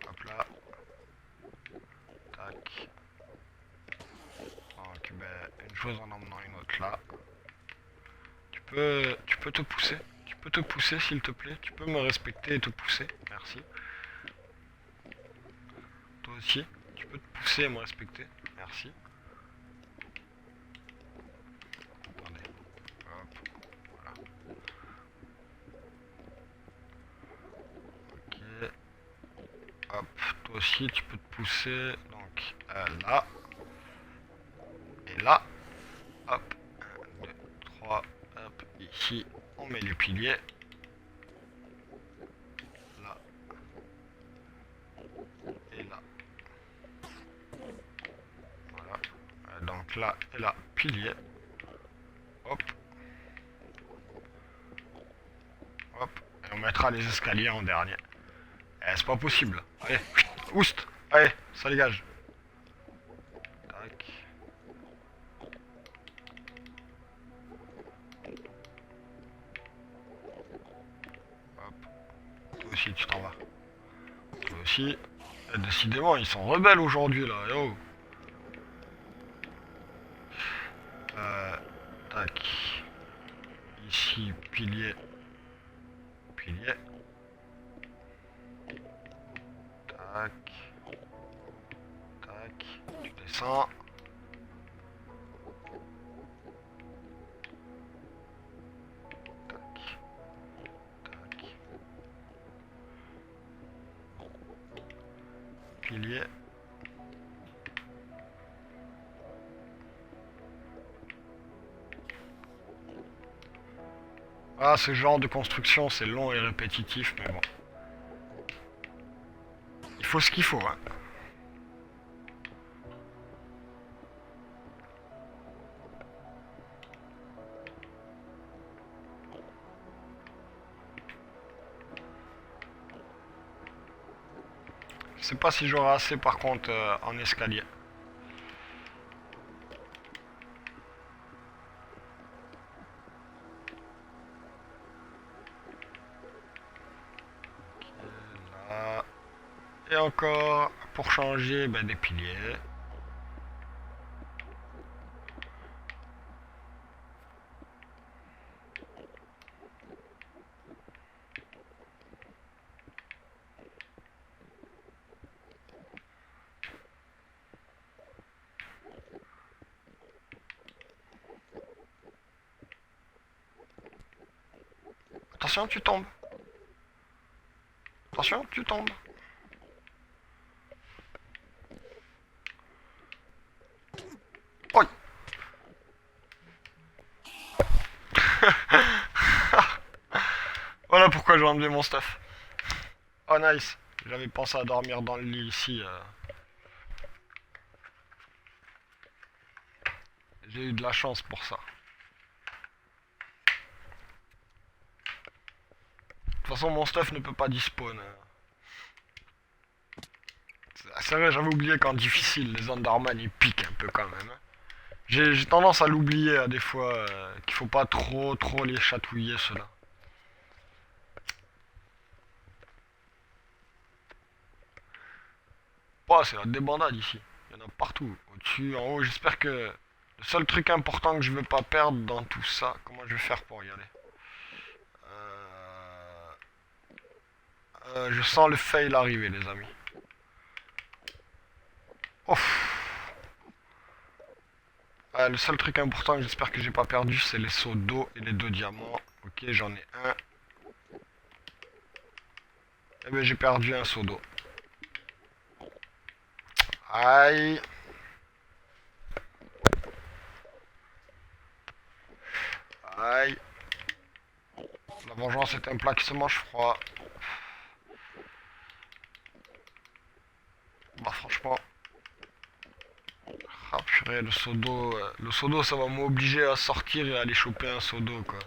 Hop là. Tac. Donc, ben, une chose en emmenant une autre là. Tu peux te pousser. Tu peux te pousser s'il te plaît. Tu peux me respecter et te pousser. Merci. Toi aussi. Tu peux te pousser et me respecter. Merci. Attendez. Hop. Voilà. Ok. Hop. Toi aussi, tu peux te pousser. Donc, là. Et là, hop, 1, 2, 3, hop, ici, on met les piliers. Là. Et là. Voilà. Donc là et là, pilier. Hop. Hop. Et on mettra les escaliers en dernier. Eh, c'est pas possible. Allez, oust. Allez, ça dégage. Tac. Hop. Toi aussi, tu t'en vas. Toi aussi. Et décidément, ils sont rebelles aujourd'hui, là. Yo. Tac. Ici, pilier. Pilier. Tac. Tac. Tu descends. Tac. Tac. Pilier. Ah, ce genre de construction, c'est long et répétitif, mais bon. Il faut ce qu'il faut, hein. Je sais pas si j'aurai assez par contre en escalier. Là. Et encore, pour changer, ben, des piliers. Attention, tu tombes. Attention, tu tombes. Oi. Voilà pourquoi j'ai enlevé mon stuff. Oh nice. J'avais pensé à dormir dans le lit ici. J'ai eu de la chance pour ça. De toute façon, mon stuff ne peut pas despawn. C'est vrai, j'avais oublié qu'en difficile, les Enderman ils piquent un peu quand même. J'ai tendance à l'oublier à des fois, qu'il faut pas trop les chatouiller ceux-là. Oh, c'est la débandade ici. Il y en a partout. Au-dessus, en haut, j'espère que le seul truc important que je veux pas perdre dans tout ça, comment je vais faire pour y aller? Je sens le fail arriver, les amis. Ouf. Le seul truc important que j'espère que j'ai pas perdu, c'est les seaux d'eau et les 2 diamants. Ok, j'en ai un. Eh ben, j'ai perdu un seau d'eau. Aïe. Aïe. La vengeance est un plat qui se mange froid. Bah franchement. Ah purée, le seau d'eau ça va m'obliger à sortir et à aller choper un seau d'eau quoi.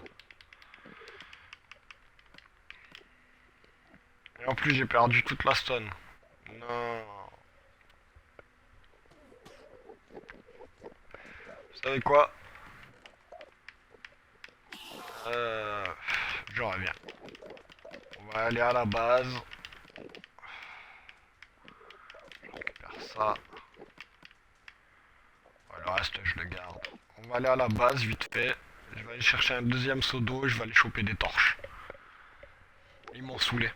Et en plus j'ai perdu toute la stone. Non. Vous savez quoi? euh, Je reviens. On va aller à la base. Je récupère ça. Ouais, le reste je le garde. On va aller à la base vite fait. Je vais aller chercher un deuxième seau d'eau et je vais aller choper des torches. Ils m'ont saoulé.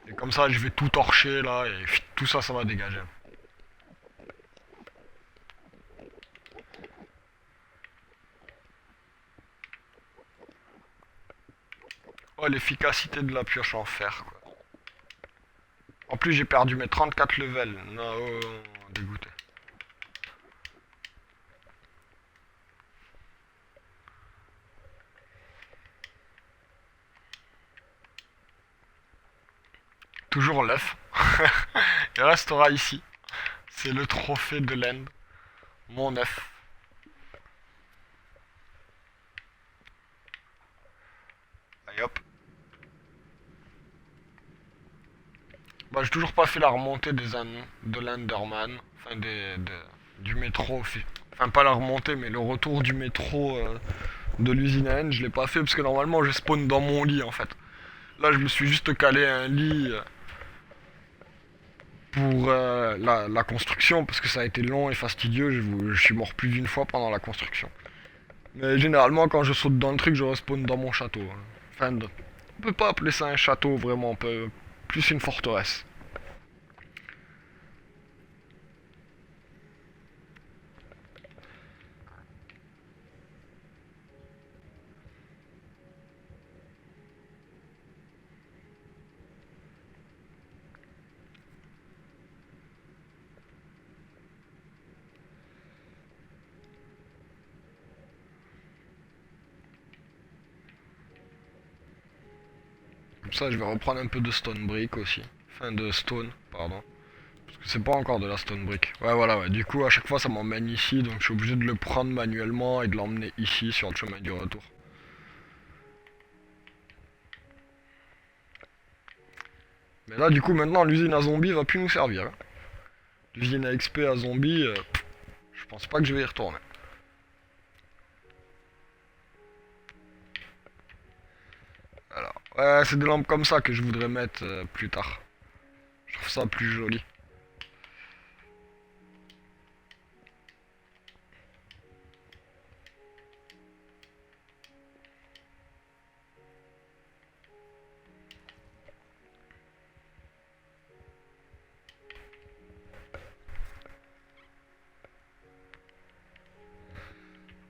Et comme ça je vais tout torcher là et tout ça ça va dégager. Oh l'efficacité de la pioche en fer quoi. En plus j'ai perdu mes 34 levels. Non, oh, dégoûté. toujours l'œuf. Il restera ici. C'est le trophée de l'End. Mon œuf. Allez hop. Bah j'ai toujours pas fait la remontée de l'Enderman. Enfin du métro. Enfin pas la remontée mais le retour du métro de l'usine à End. Je l'ai pas fait parce que normalement je spawn dans mon lit en fait. Là je me suis juste calé un lit pour la construction parce que ça a été long et fastidieux. Je suis mort plus d'une fois pendant la construction. Mais généralement quand je saute dans le truc je respawn dans mon château. Enfin on peut pas appeler ça un château vraiment. On peut plus une forteresse. Comme ça, je vais reprendre un peu de stone brick aussi. Enfin, de stone, pardon. Parce que c'est pas encore de la stone brick. Ouais, voilà, ouais. Du coup, à chaque fois, ça m'emmène ici. Donc, je suis obligé de le prendre manuellement et de l'emmener ici sur le chemin du retour. Mais là, du coup, maintenant, l'usine à zombies va plus nous servir. Hein. L'usine à XP à zombies, je pense pas que je vais y retourner. Alors, ouais, c'est des lampes comme ça que je voudrais mettre plus tard. Je trouve ça plus joli.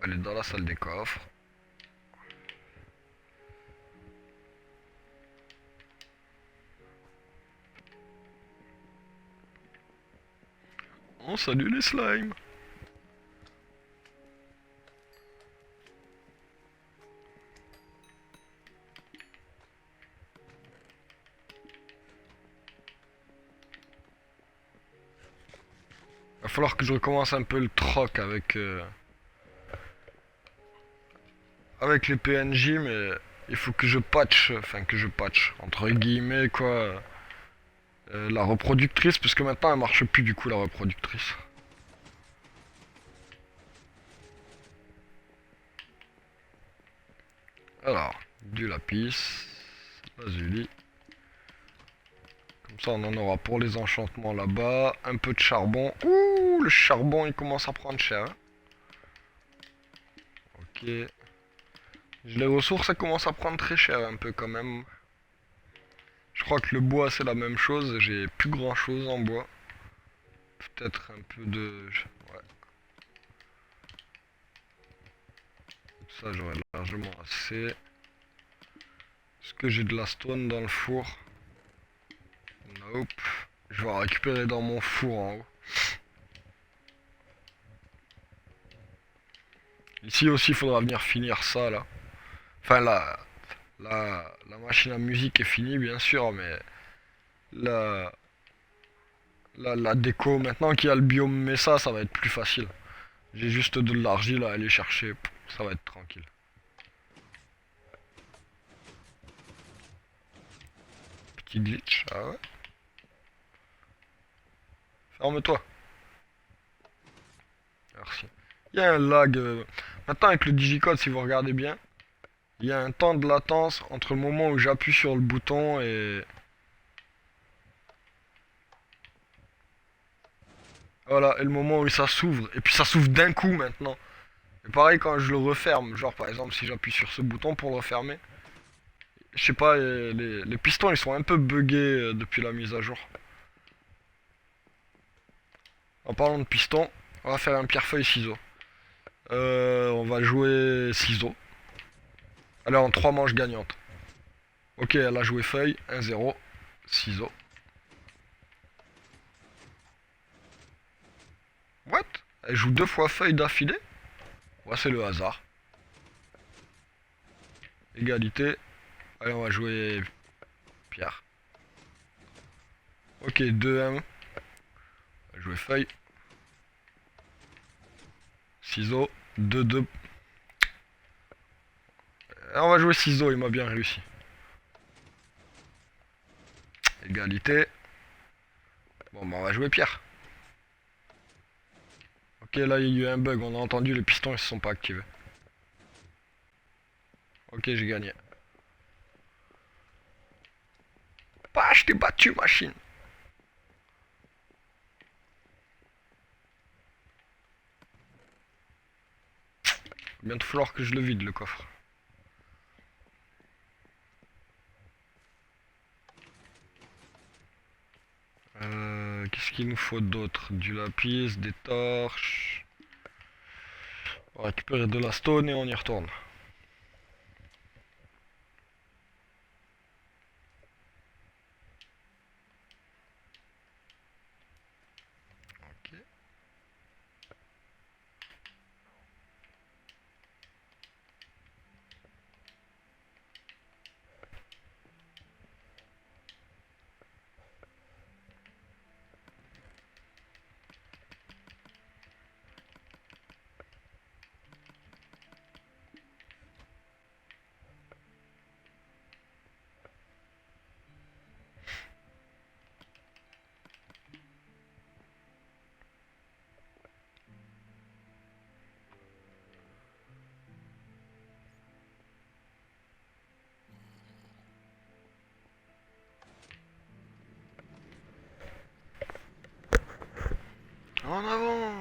Elle est dans la salle des coffres. Oh, salut les slimes! Va falloir que je recommence un peu le troc avec les PNJ, mais il faut que je patch, enfin que je patch, entre guillemets quoi, la reproductrice, parce que maintenant elle marche plus du coup la reproductrice. Alors, du lapis, lazuli. Comme ça on en aura pour les enchantements là-bas, un peu de charbon. Ouh, le charbon il commence à prendre cher. Hein. Ok. Les ressources ça commence à prendre très cher un peu quand même. Je crois que le bois c'est la même chose, j'ai plus grand chose en bois. Peut-être un peu de... Ouais. Ça j'aurais largement assez. Est-ce que j'ai de la stone dans le four? Nope. Je vais en récupérer dans mon four en haut. Ici aussi il faudra venir finir ça là. Enfin la machine à musique est finie bien sûr mais la, la déco maintenant qu'il y a le biome Mesa ça va être plus facile. J'ai juste de l'argile à aller chercher, ça va être tranquille. Petit glitch, ah ouais. Ferme-toi. Merci. Il y a un lag. Maintenant avec le digicode si vous regardez bien, il y a un temps de latence entre le moment où j'appuie sur le bouton et... Voilà, et le moment où ça s'ouvre. Et puis ça s'ouvre d'un coup maintenant. Et pareil quand je le referme, genre par exemple si j'appuie sur ce bouton pour le refermer, je sais pas, les pistons ils sont un peu buggés depuis la mise à jour. En parlant de pistons, on va faire un pierre-feuille-ciseau. On va jouer ciseaux. Allez, en 3 manches gagnantes. Ok, elle a joué feuille, 1-0, ciseaux. What? Elle joue 2 fois feuille d'affilée? Ouais, c'est le hasard. Égalité. Allez, on va jouer pierre. Ok, 2-1. Jouer feuille. Ciseaux. 2-2. On va jouer ciseaux, il m'a bien réussi. Égalité. Bon, bah on va jouer pierre. Ok, là il y a eu un bug, on a entendu les pistons ils se sont pas activés. Ok, j'ai gagné. Bah, je t'ai battu, machine. Bien de falloir que je le vide le coffre. Qu'est-ce qu'il nous faut d'autre? Du lapis, des torches. On va récupérer de la stone et on y retourne. Ok. En avant!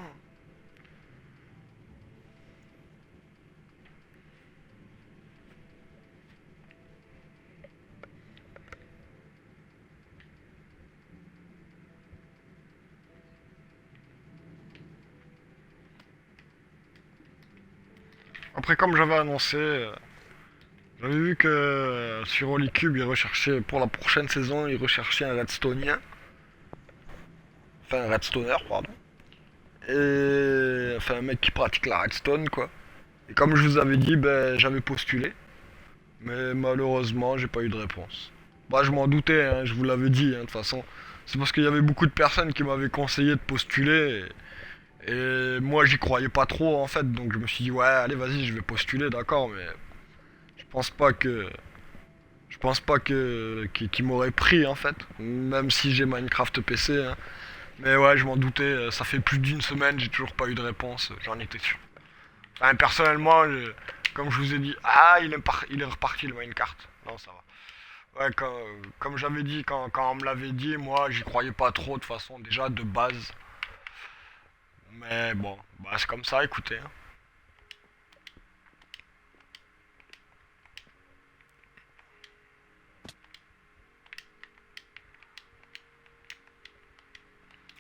Après, comme j'avais annoncé, j'avais vu que sur Holycube, ils recherchaient, pour la prochaine saison, ils recherchaient un Redstonien. Enfin, un Redstoner, pardon. Et. Enfin, un mec qui pratique la Redstone, quoi. Et comme je vous avais dit, ben, j'avais postulé. Mais malheureusement, j'ai pas eu de réponse. Bah, je m'en doutais, hein, je vous l'avais dit, hein, de toute façon. C'est parce qu'il y avait beaucoup de personnes qui m'avaient conseillé de postuler. Et moi, j'y croyais pas trop, en fait. Donc, je me suis dit, ouais, allez, vas-y, je vais postuler, d'accord, mais je pense pas que. Je pense pas qu'il m'aurait pris, en fait. Même si j'ai Minecraft PC, hein. Mais ouais, je m'en doutais, ça fait plus d'une semaine, j'ai toujours pas eu de réponse, j'en étais sûr. Enfin, personnellement, comme je vous ai dit, ah, il est reparti le Minecraft. Non, ça va. Ouais, comme j'avais dit, quand on me l'avait dit, moi, j'y croyais pas trop, de toute façon, déjà, de base. Mais bon, bah, c'est comme ça, écoutez, hein.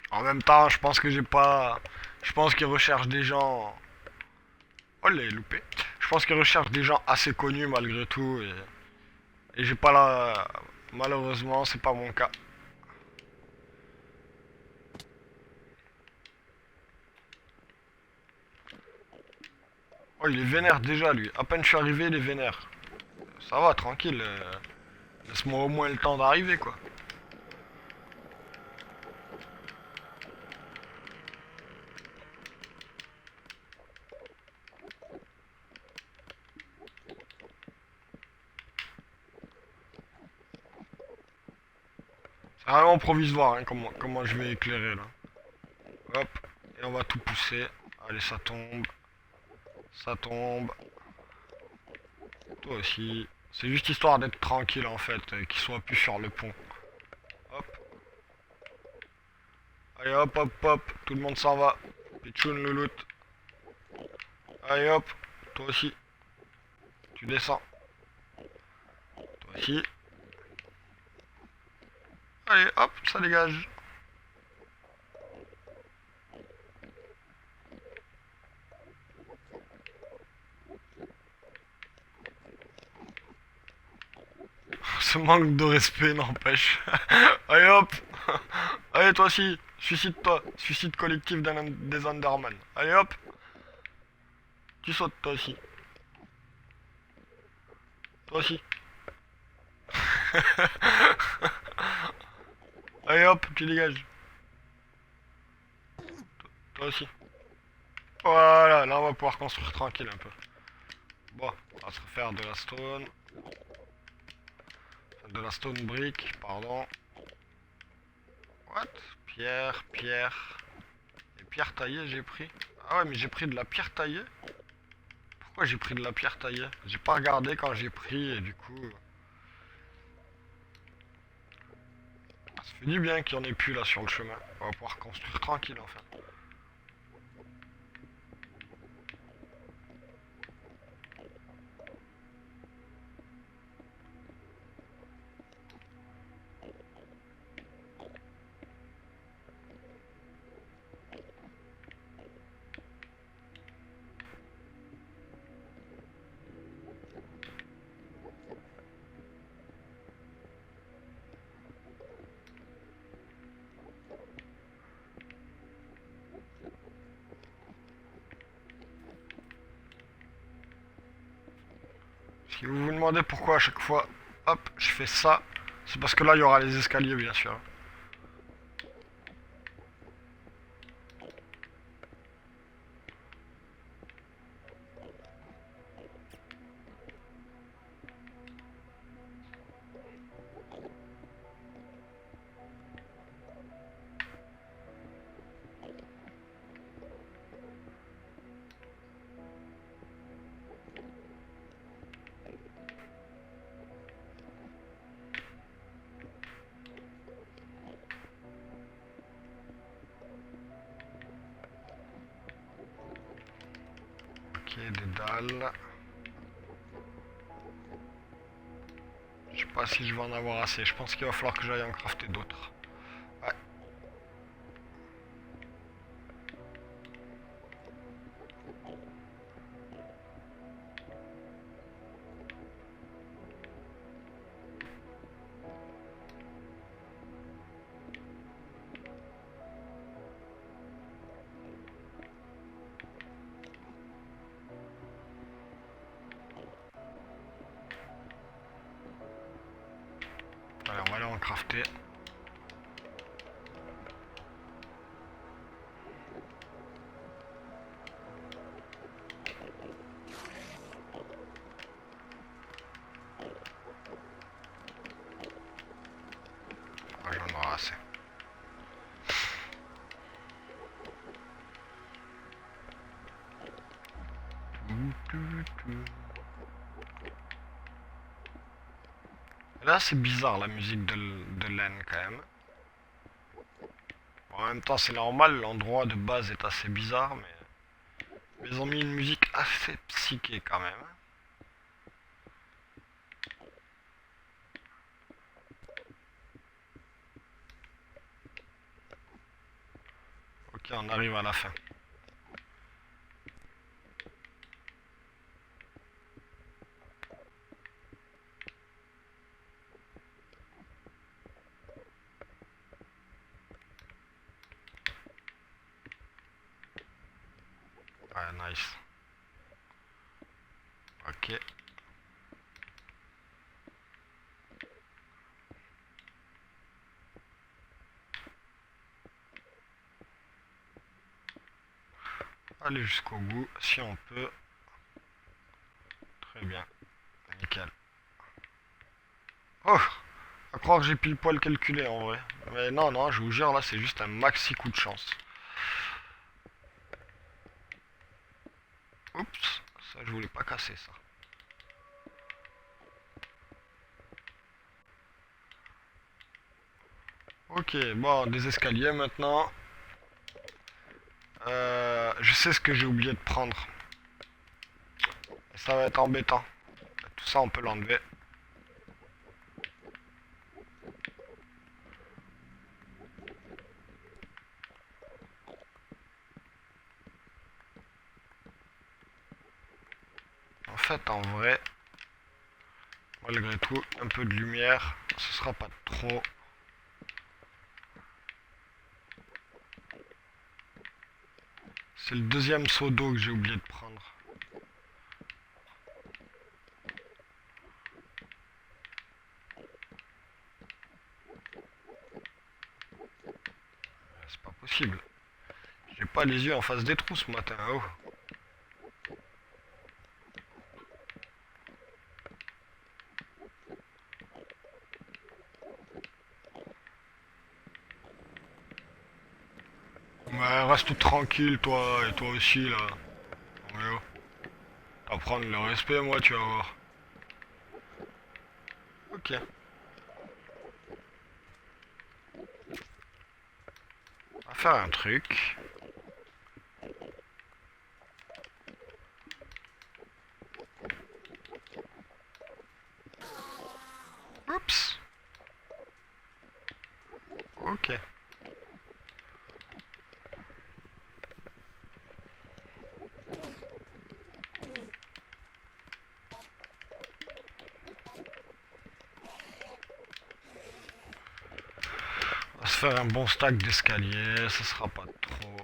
En même temps, je pense que j'ai pas. Je pense qu'ils recherchent des gens. Oh, les loupé. Je pense qu'ils recherchent des gens assez connus malgré tout. Et j'ai pas la. Malheureusement, c'est pas mon cas. Oh, il est vénère déjà, lui. À peine je suis arrivé, il est vénère. Ça va, tranquille. Laisse-moi au moins le temps d'arriver, quoi. C'est vraiment provisoire, hein, comment je vais éclairer, là. Hop. Et on va tout pousser. Allez, ça tombe. Ça tombe. Toi aussi. C'est juste histoire d'être tranquille, en fait. Qu'il soit plus sur le pont. Hop. Allez, hop, hop, hop. Tout le monde s'en va. Pichoun, louloute. Allez, hop. Toi aussi. Tu descends. Toi aussi. Allez, hop, ça dégage. Ce manque de respect n'empêche. Allez hop. Allez toi aussi. Suicide-toi. Suicide collectif des Underman. Allez hop. Tu sautes toi aussi. Toi aussi. Allez hop, tu dégages. Toi aussi. Voilà, là on va pouvoir construire tranquille un peu. Bon, on va se refaire de la stone. De la stone brick, pardon. What? Pierre, pierre. Et pierre taillée j'ai pris. Ah ouais, mais j'ai pris de la pierre taillée. Pourquoi j'ai pris de la pierre taillée? J'ai pas regardé quand j'ai pris et du coup... Ça fait du bien qu'il y en ait plus là sur le chemin. On va pouvoir construire tranquille enfin. Si vous vous demandez pourquoi à chaque fois, hop, je fais ça, c'est parce que là il y aura les escaliers bien sûr. Ok, des dalles. Je sais pas si je vais en avoir assez, je pense qu'il va falloir que j'aille en crafter d'autres. Ouais. Allez, on va aller en crafter. Ah, j'en aurai assez. Là, c'est bizarre la musique de laine quand même. Bon, en même temps, c'est normal, l'endroit de base est assez bizarre, mais ils ont mis une musique assez psyché quand même. Ok, on arrive à la fin. Ouais, nice. Ok. Aller jusqu'au bout, si on peut. Très bien. Nickel. Oh! À croire que j'ai pile poil calculé en vrai. Mais non, non, je vous jure, là, c'est juste un maxi coup de chance. Oups, ça, je voulais pas casser ça. Ok, bon, des escaliers maintenant. Je sais ce que j'ai oublié de prendre. Et ça va être embêtant. Tout ça, on peut l'enlever. En fait, en vrai, malgré tout, un peu de lumière, ce sera pas trop. C'est le deuxième seau d'eau que j'ai oublié de prendre. possible. J'ai pas les yeux en face des trous ce matin, oh. Mais reste tranquille toi, et toi aussi là. Ouais, oh. Apprendre le respect moi tu vas voir. Ok. On va faire un truc. Oups. Ok. On va se faire un bon stack d'escalier, ça sera pas trop.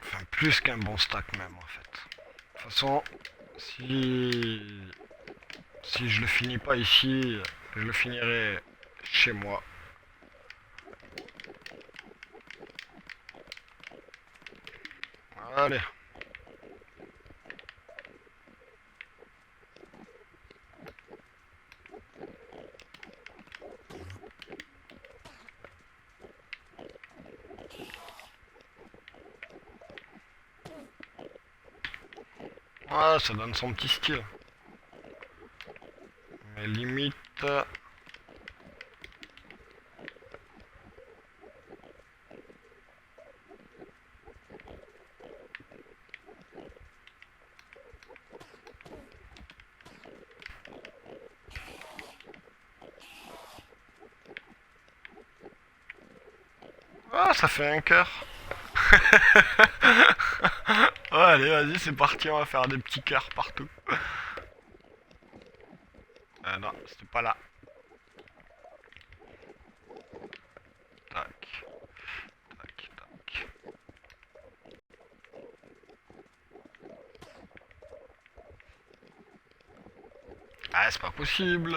Enfin, plus qu'un bon stack même en fait. De toute façon, si je le finis pas ici, je le finirai chez moi. Allez. Ah, ça donne son petit style. Mais limite... Ah, ça fait un cœur. Oh, allez, vas-y, c'est parti, on va faire des petits cœurs partout. Non, c'était pas là. Tac, tac, tac. Ah, c'est pas possible.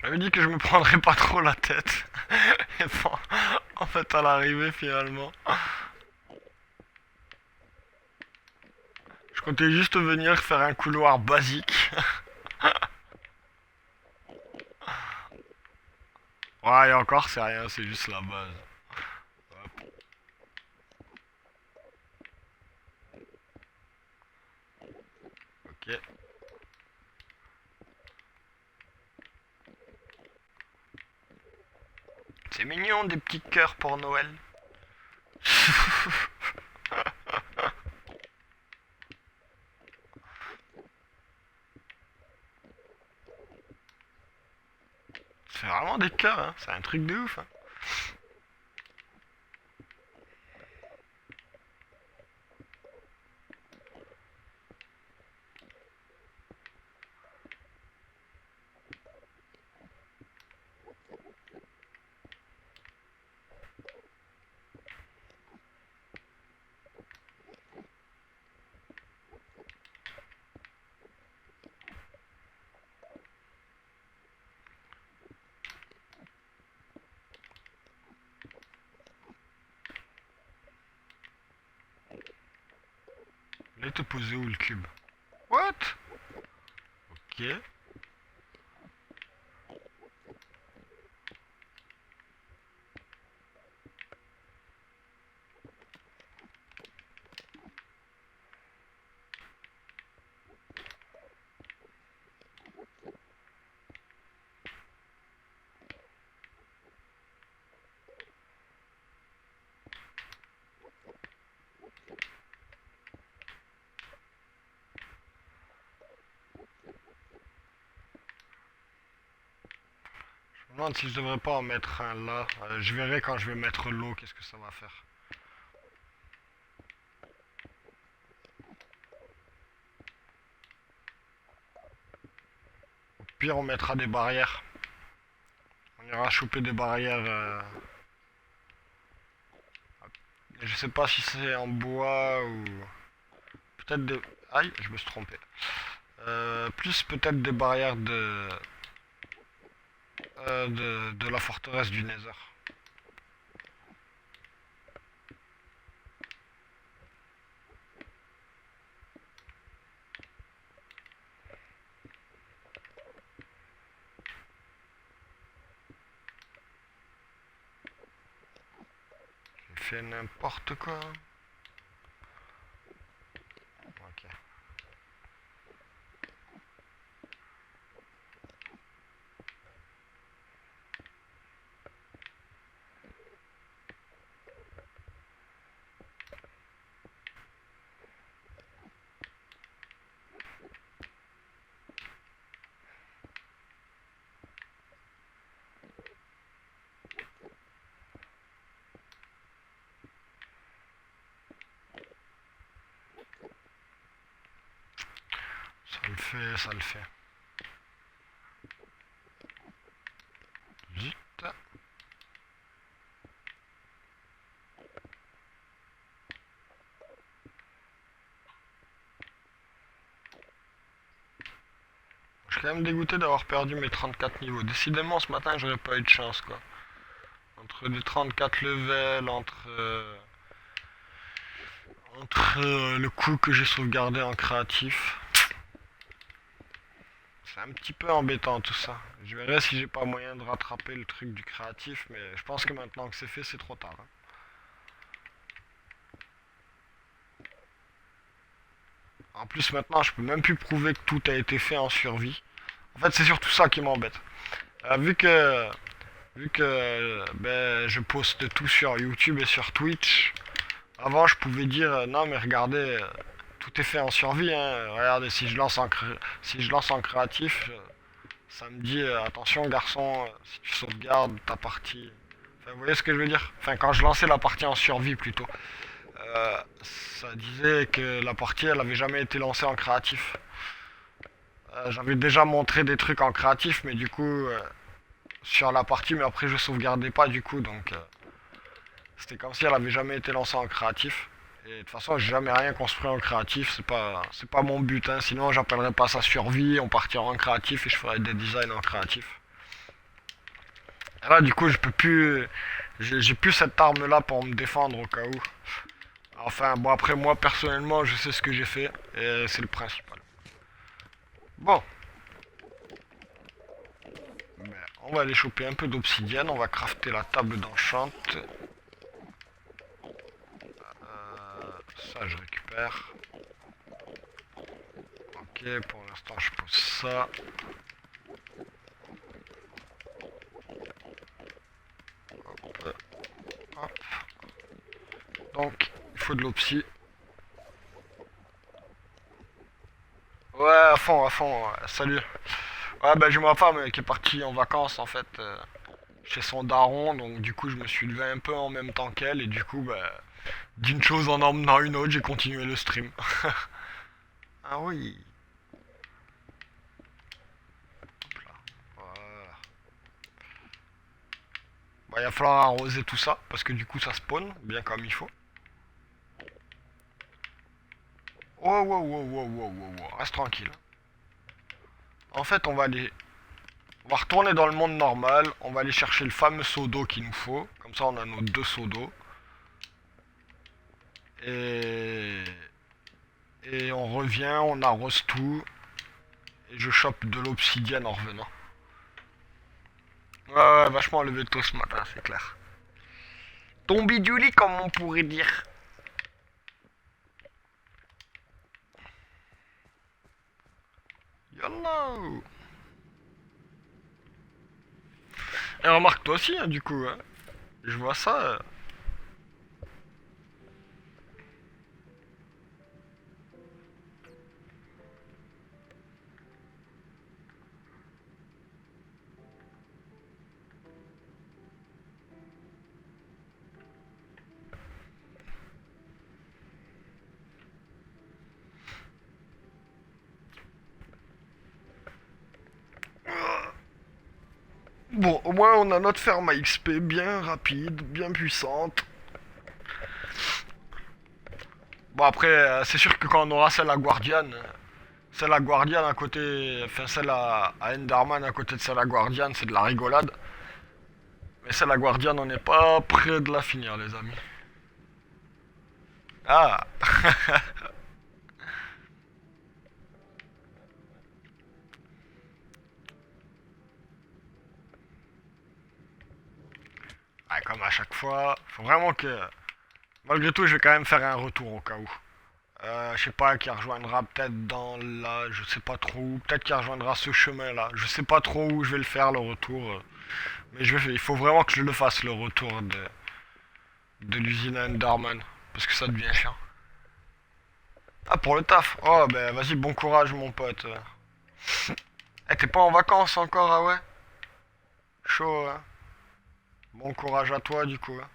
J'avais dit que je me prendrais pas trop la tête. Et bon, en fait, à l'arrivée, finalement, je comptais juste venir faire un couloir basique. Ouais, et encore, c'est rien, c'est juste la base. Hop, ok. C'est mignon, des petits cœurs pour Noël. C'est vraiment des cœurs, hein. C'est un truc de ouf, hein. Là, te poser où le cube? What? Ok. Je me demande si je devrais pas en mettre un là. Je verrai quand je vais mettre l'eau, qu'est-ce que ça va faire. pire, on mettra des barrières. On ira choper des barrières. Je sais pas si c'est en bois ou... Peut-être des... Aïe, je me suis trompé. Plus peut-être des barrières de la forteresse du Nether. J'ai fait n'importe quoi. Ok. Ça le fait, ça le fait. Zut. Je suis quand même dégoûté d'avoir perdu mes 34 niveaux. Décidément, ce matin, j'aurais pas eu de chance, quoi. Entre les 34 levels, entre le coup que j'ai sauvegardé en créatif. C'est un petit peu embêtant tout ça. Je verrai si j'ai pas moyen de rattraper le truc du créatif, mais je pense que maintenant que c'est fait, c'est trop tard, hein. En plus, maintenant, je peux même plus prouver que tout a été fait en survie. En fait, c'est surtout ça qui m'embête. Vu que ben, je poste tout sur YouTube et sur Twitch, avant je pouvais dire non mais regardez, tout est fait en survie, hein. Regardez, si je lance en créatif, ça me dit attention garçon, si tu sauvegardes ta partie. Enfin, vous voyez ce que je veux dire? Enfin, quand je lançais la partie en survie plutôt, ça disait que la partie elle avait jamais été lancée en créatif. J'avais déjà montré des trucs en créatif, mais du coup, sur la partie, mais après je sauvegardais pas du coup, donc c'était comme si elle avait jamais été lancée en créatif. Et de toute façon, j'ai jamais rien construit en créatif, c'est pas mon but, hein. Sinon j'appellerais pas ça survie, on partirait en créatif et je ferais des designs en créatif. Et là, du coup, je peux plus, j'ai plus cette arme là pour me défendre au cas où. Enfin, bon, après moi personnellement, je sais ce que j'ai fait et c'est le principal. Bon, ben, on va aller choper un peu d'obsidienne, on va crafter la table d'enchant. Ça, je récupère. Ok, pour l'instant, je pose ça. Hop, hop. Donc, il faut de l'opsie. Ouais, à fond, ouais. Salut. Ouais, bah j'ai ma femme qui est partie en vacances en fait chez son daron, donc du coup je me suis levé un peu en même temps qu'elle et du coup bah d'une chose en emmenant une autre, j'ai continué le stream. Ah oui. Hop là. Voilà. Bah, il va falloir arroser tout ça parce que du coup ça spawn bien comme il faut. Oh, wow, wow, wow, wow, wow, wow. Reste tranquille. En fait, on va retourner dans le monde normal. On va aller chercher le fameux seau d'eau qu'il nous faut. Comme ça, on a nos deux seaux d'eau. Et... Et on revient, on arrose tout. Et je chope de l'obsidienne en revenant. Ouais, ouais, vachement levé tôt ce matin, c'est clair. Tombé du lit, comme on pourrait dire. YOLO. Et remarque toi aussi, hein, du coup. Hein. Je vois ça. Bon, au moins on a notre ferme à XP bien rapide, bien puissante. Bon après, c'est sûr que quand on aura celle à Guardian à côté, enfin celle à Enderman à côté de celle à Guardian, c'est de la rigolade. Mais celle à Guardian, on n'est pas près de la finir, les amis. Ah, ouais, comme à chaque fois, faut vraiment que... Malgré tout, je vais quand même faire un retour au cas où. Je sais pas, qui rejoindra peut-être dans la... Je sais pas trop où. Peut-être qu'il rejoindra ce chemin-là. Je sais pas trop où je vais le faire, le retour. Mais il faut vraiment que je le fasse, le retour de l'usine à Enderman. Parce que ça devient chiant. Ah, pour le taf. Oh, ben vas-y, bon courage, mon pote. Eh, t'es pas en vacances encore, ah ouais? Chaud, hein? Bon courage à toi, du coup. Hein.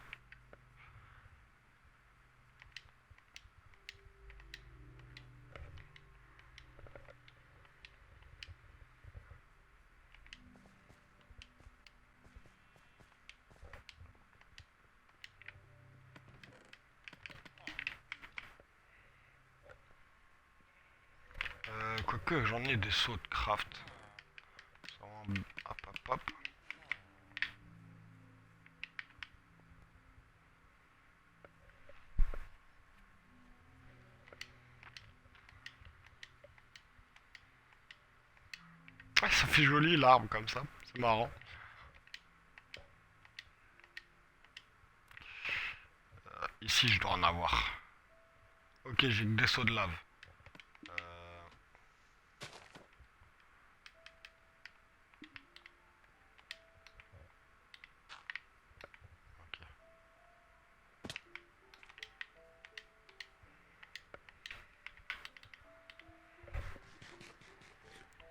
Quoique, j'en ai des sauts de craft. Hop, hop, hop. Ouais, ça fait joli l'arbre comme ça. C'est marrant. Ici, je dois en avoir. Ok, j'ai des sauts de lave. Euh, ok.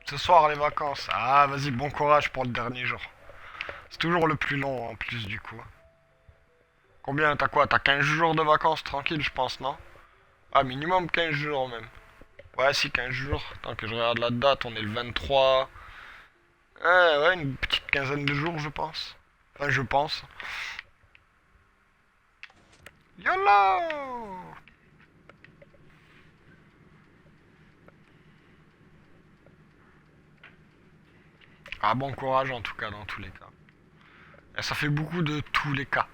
Ce soir, les vacances. Ah, vas-y, bon courage pour le dernier jour. C'est toujours le plus long en plus, du coup. Combien? T'as quoi? T'as 15 jours de vacances tranquille, je pense, non? Ah, minimum 15 jours même. Ouais, si, 15 jours. Tant que je regarde la date, on est le 23. Ouais, une petite quinzaine de jours, je pense. Enfin, je pense. YOLO! Ah, bon courage en tout cas, dans tous les cas. Et ça fait beaucoup de tous les cas.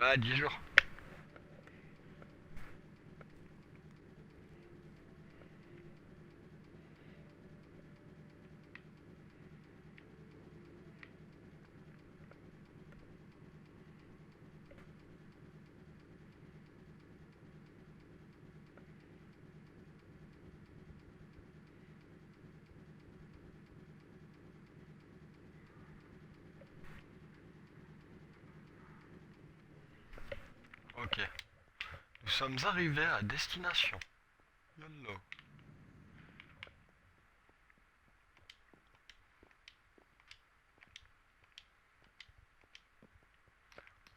Ouais, 10 jours. Ok. Nous sommes arrivés à destination. YOLO.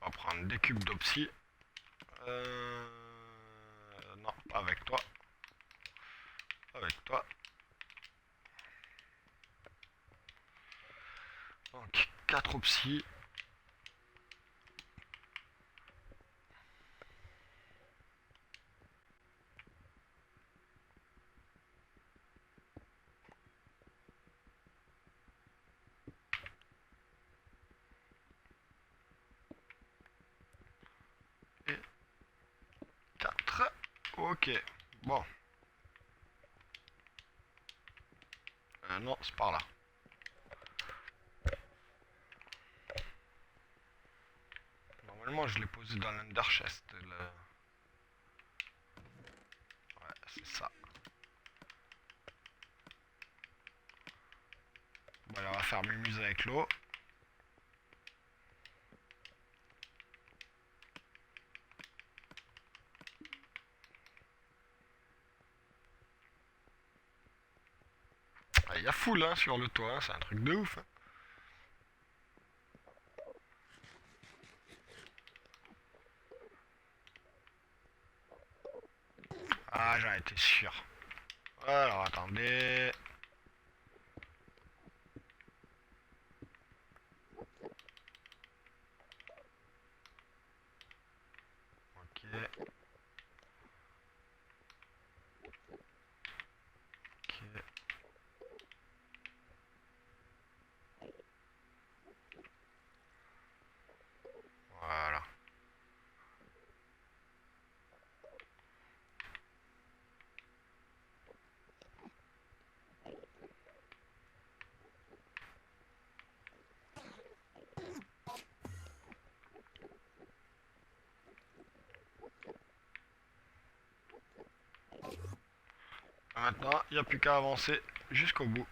On va prendre des cubes d'opsie. Non, pas avec toi. Avec toi. Donc, 4 opsie. Et 4. Ok. Bon. Non, c'est par là. Normalement, je l'ai posé dans l'under chest. Ouais, c'est ça. Bon, allez, on va faire mumuse avec l'eau. il y a full hein, sur le toit, hein, c'est un truc de ouf. Hein. Ah, j'en étais sûr. Alors, attendez. Ok. Ok. Voilà. Maintenant, il n'y a plus qu'à avancer jusqu'au bout.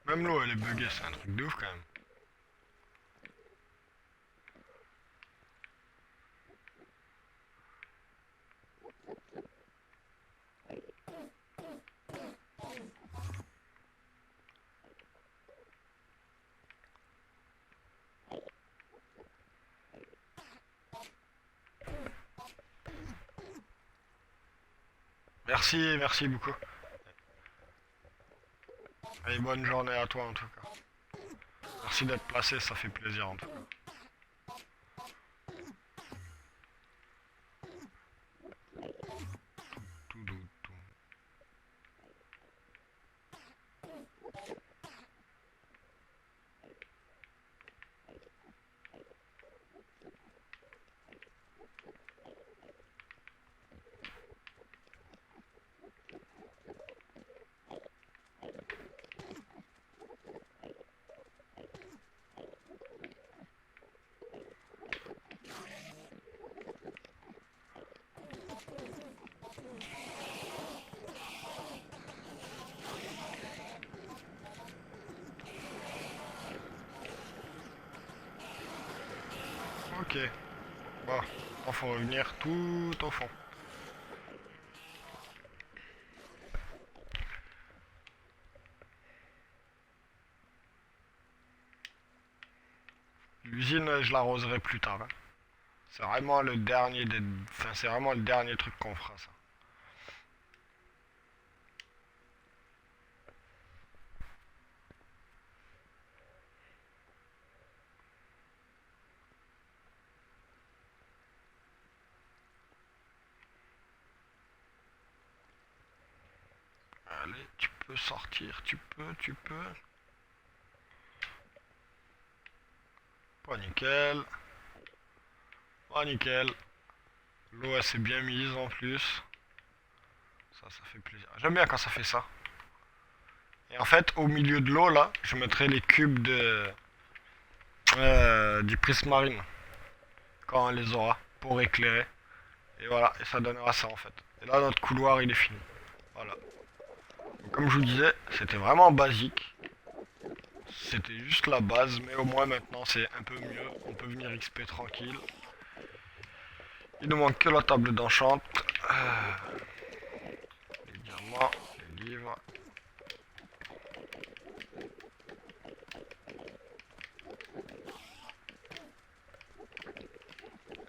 Même l'eau, elle est buggée, c'est un truc de ouf quand même. Merci, merci beaucoup. Et bonne journée à toi en tout cas. Merci d'être placé, ça fait plaisir en tout cas. Tout doux, tout. Ok, bon, il faut revenir tout au fond. L'usine, je l'arroserai plus tard. Hein. C'est vraiment le dernier des... Enfin, c'est vraiment le dernier truc qu'on fera, ça. Allez, tu peux sortir, tu peux. Pas nickel. Pas nickel. L'eau, elle s'est bien mise en plus. Ça fait plaisir. J'aime bien quand ça fait ça. Et en fait, au milieu de l'eau, là, je mettrai les cubes du prismarine. Quand on les aura, pour éclairer. Et voilà, et ça donnera ça en fait. Et là, notre couloir, il est fini. Voilà. Donc, comme je vous disais, c'était vraiment basique. C'était juste la base, mais au moins maintenant, c'est un peu mieux. On peut venir XP tranquille. Il ne manque que la table d'enchant. Les diamants, les livres.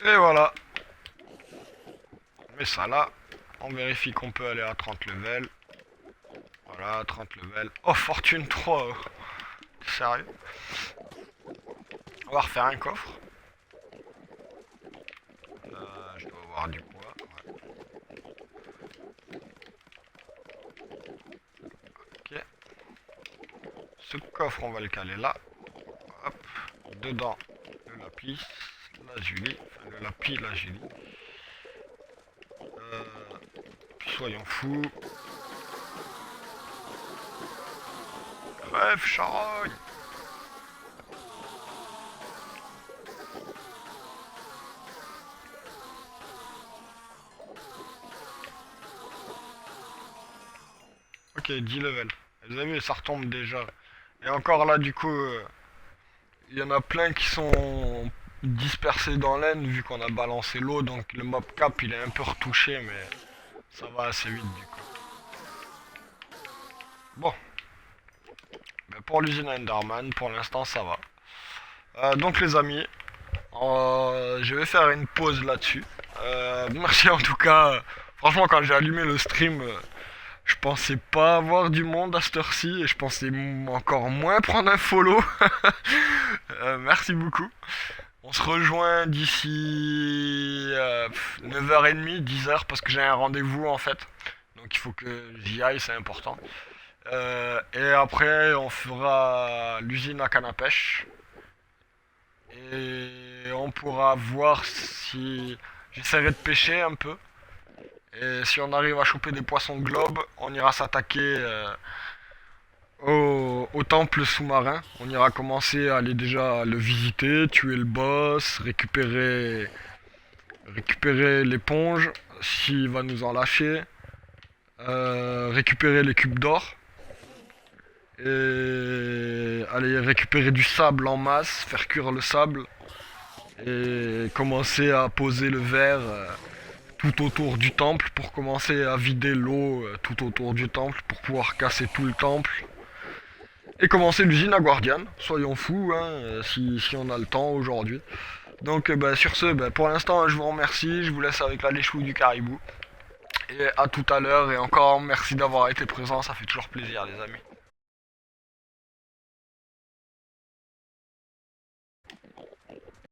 Et voilà. On met ça là. On vérifie qu'on peut aller à 30 levels. Voilà, 30 levels. Oh, fortune 3. Sérieux. On va refaire un coffre. Je dois avoir du poids. Ouais. Ok. Ce coffre, on va le caler là. Hop. Dedans, le lapis, la Julie. Enfin, le lapis, la Julie. Soyons fous. Bref, charogne. Ok, 10 levels. Vous avez vu, ça retombe déjà. Et encore là, du coup, il y en a plein qui sont dispersés dans l'aine vu qu'on a balancé l'eau. Donc le mob cap, il est un peu retouché, mais ça va assez vite du coup. Bon. Mais pour l'usine Enderman, pour l'instant, ça va. Donc les amis, je vais faire une pause là-dessus. Merci en tout cas. Franchement, quand j'ai allumé le stream, je pensais pas avoir du monde à cette heure-ci et je pensais encore moins prendre un follow. Merci beaucoup. On se rejoint d'ici 9h30, 10h parce que j'ai un rendez-vous en fait. Donc il faut que j'y aille, c'est important. Et après, on fera l'usine à canne à pêche. Et on pourra voir si j'essaierai de pêcher un peu. Et si on arrive à choper des poissons globes, on ira s'attaquer au temple sous-marin. On ira commencer à aller déjà le visiter, tuer le boss, récupérer l'éponge s'il va nous en lâcher, récupérer les cubes d'or et aller récupérer du sable en masse, faire cuire le sable et commencer à poser le verre tout autour du temple pour commencer à vider l'eau tout autour du temple pour pouvoir casser tout le temple et commencer l'usine à Guardian. Soyons fous hein, si on a le temps aujourd'hui. Donc sur ce, pour l'instant je vous remercie, je vous laisse avec la léchouille du caribou. Et à tout à l'heure et encore merci d'avoir été présent, ça fait toujours plaisir les amis.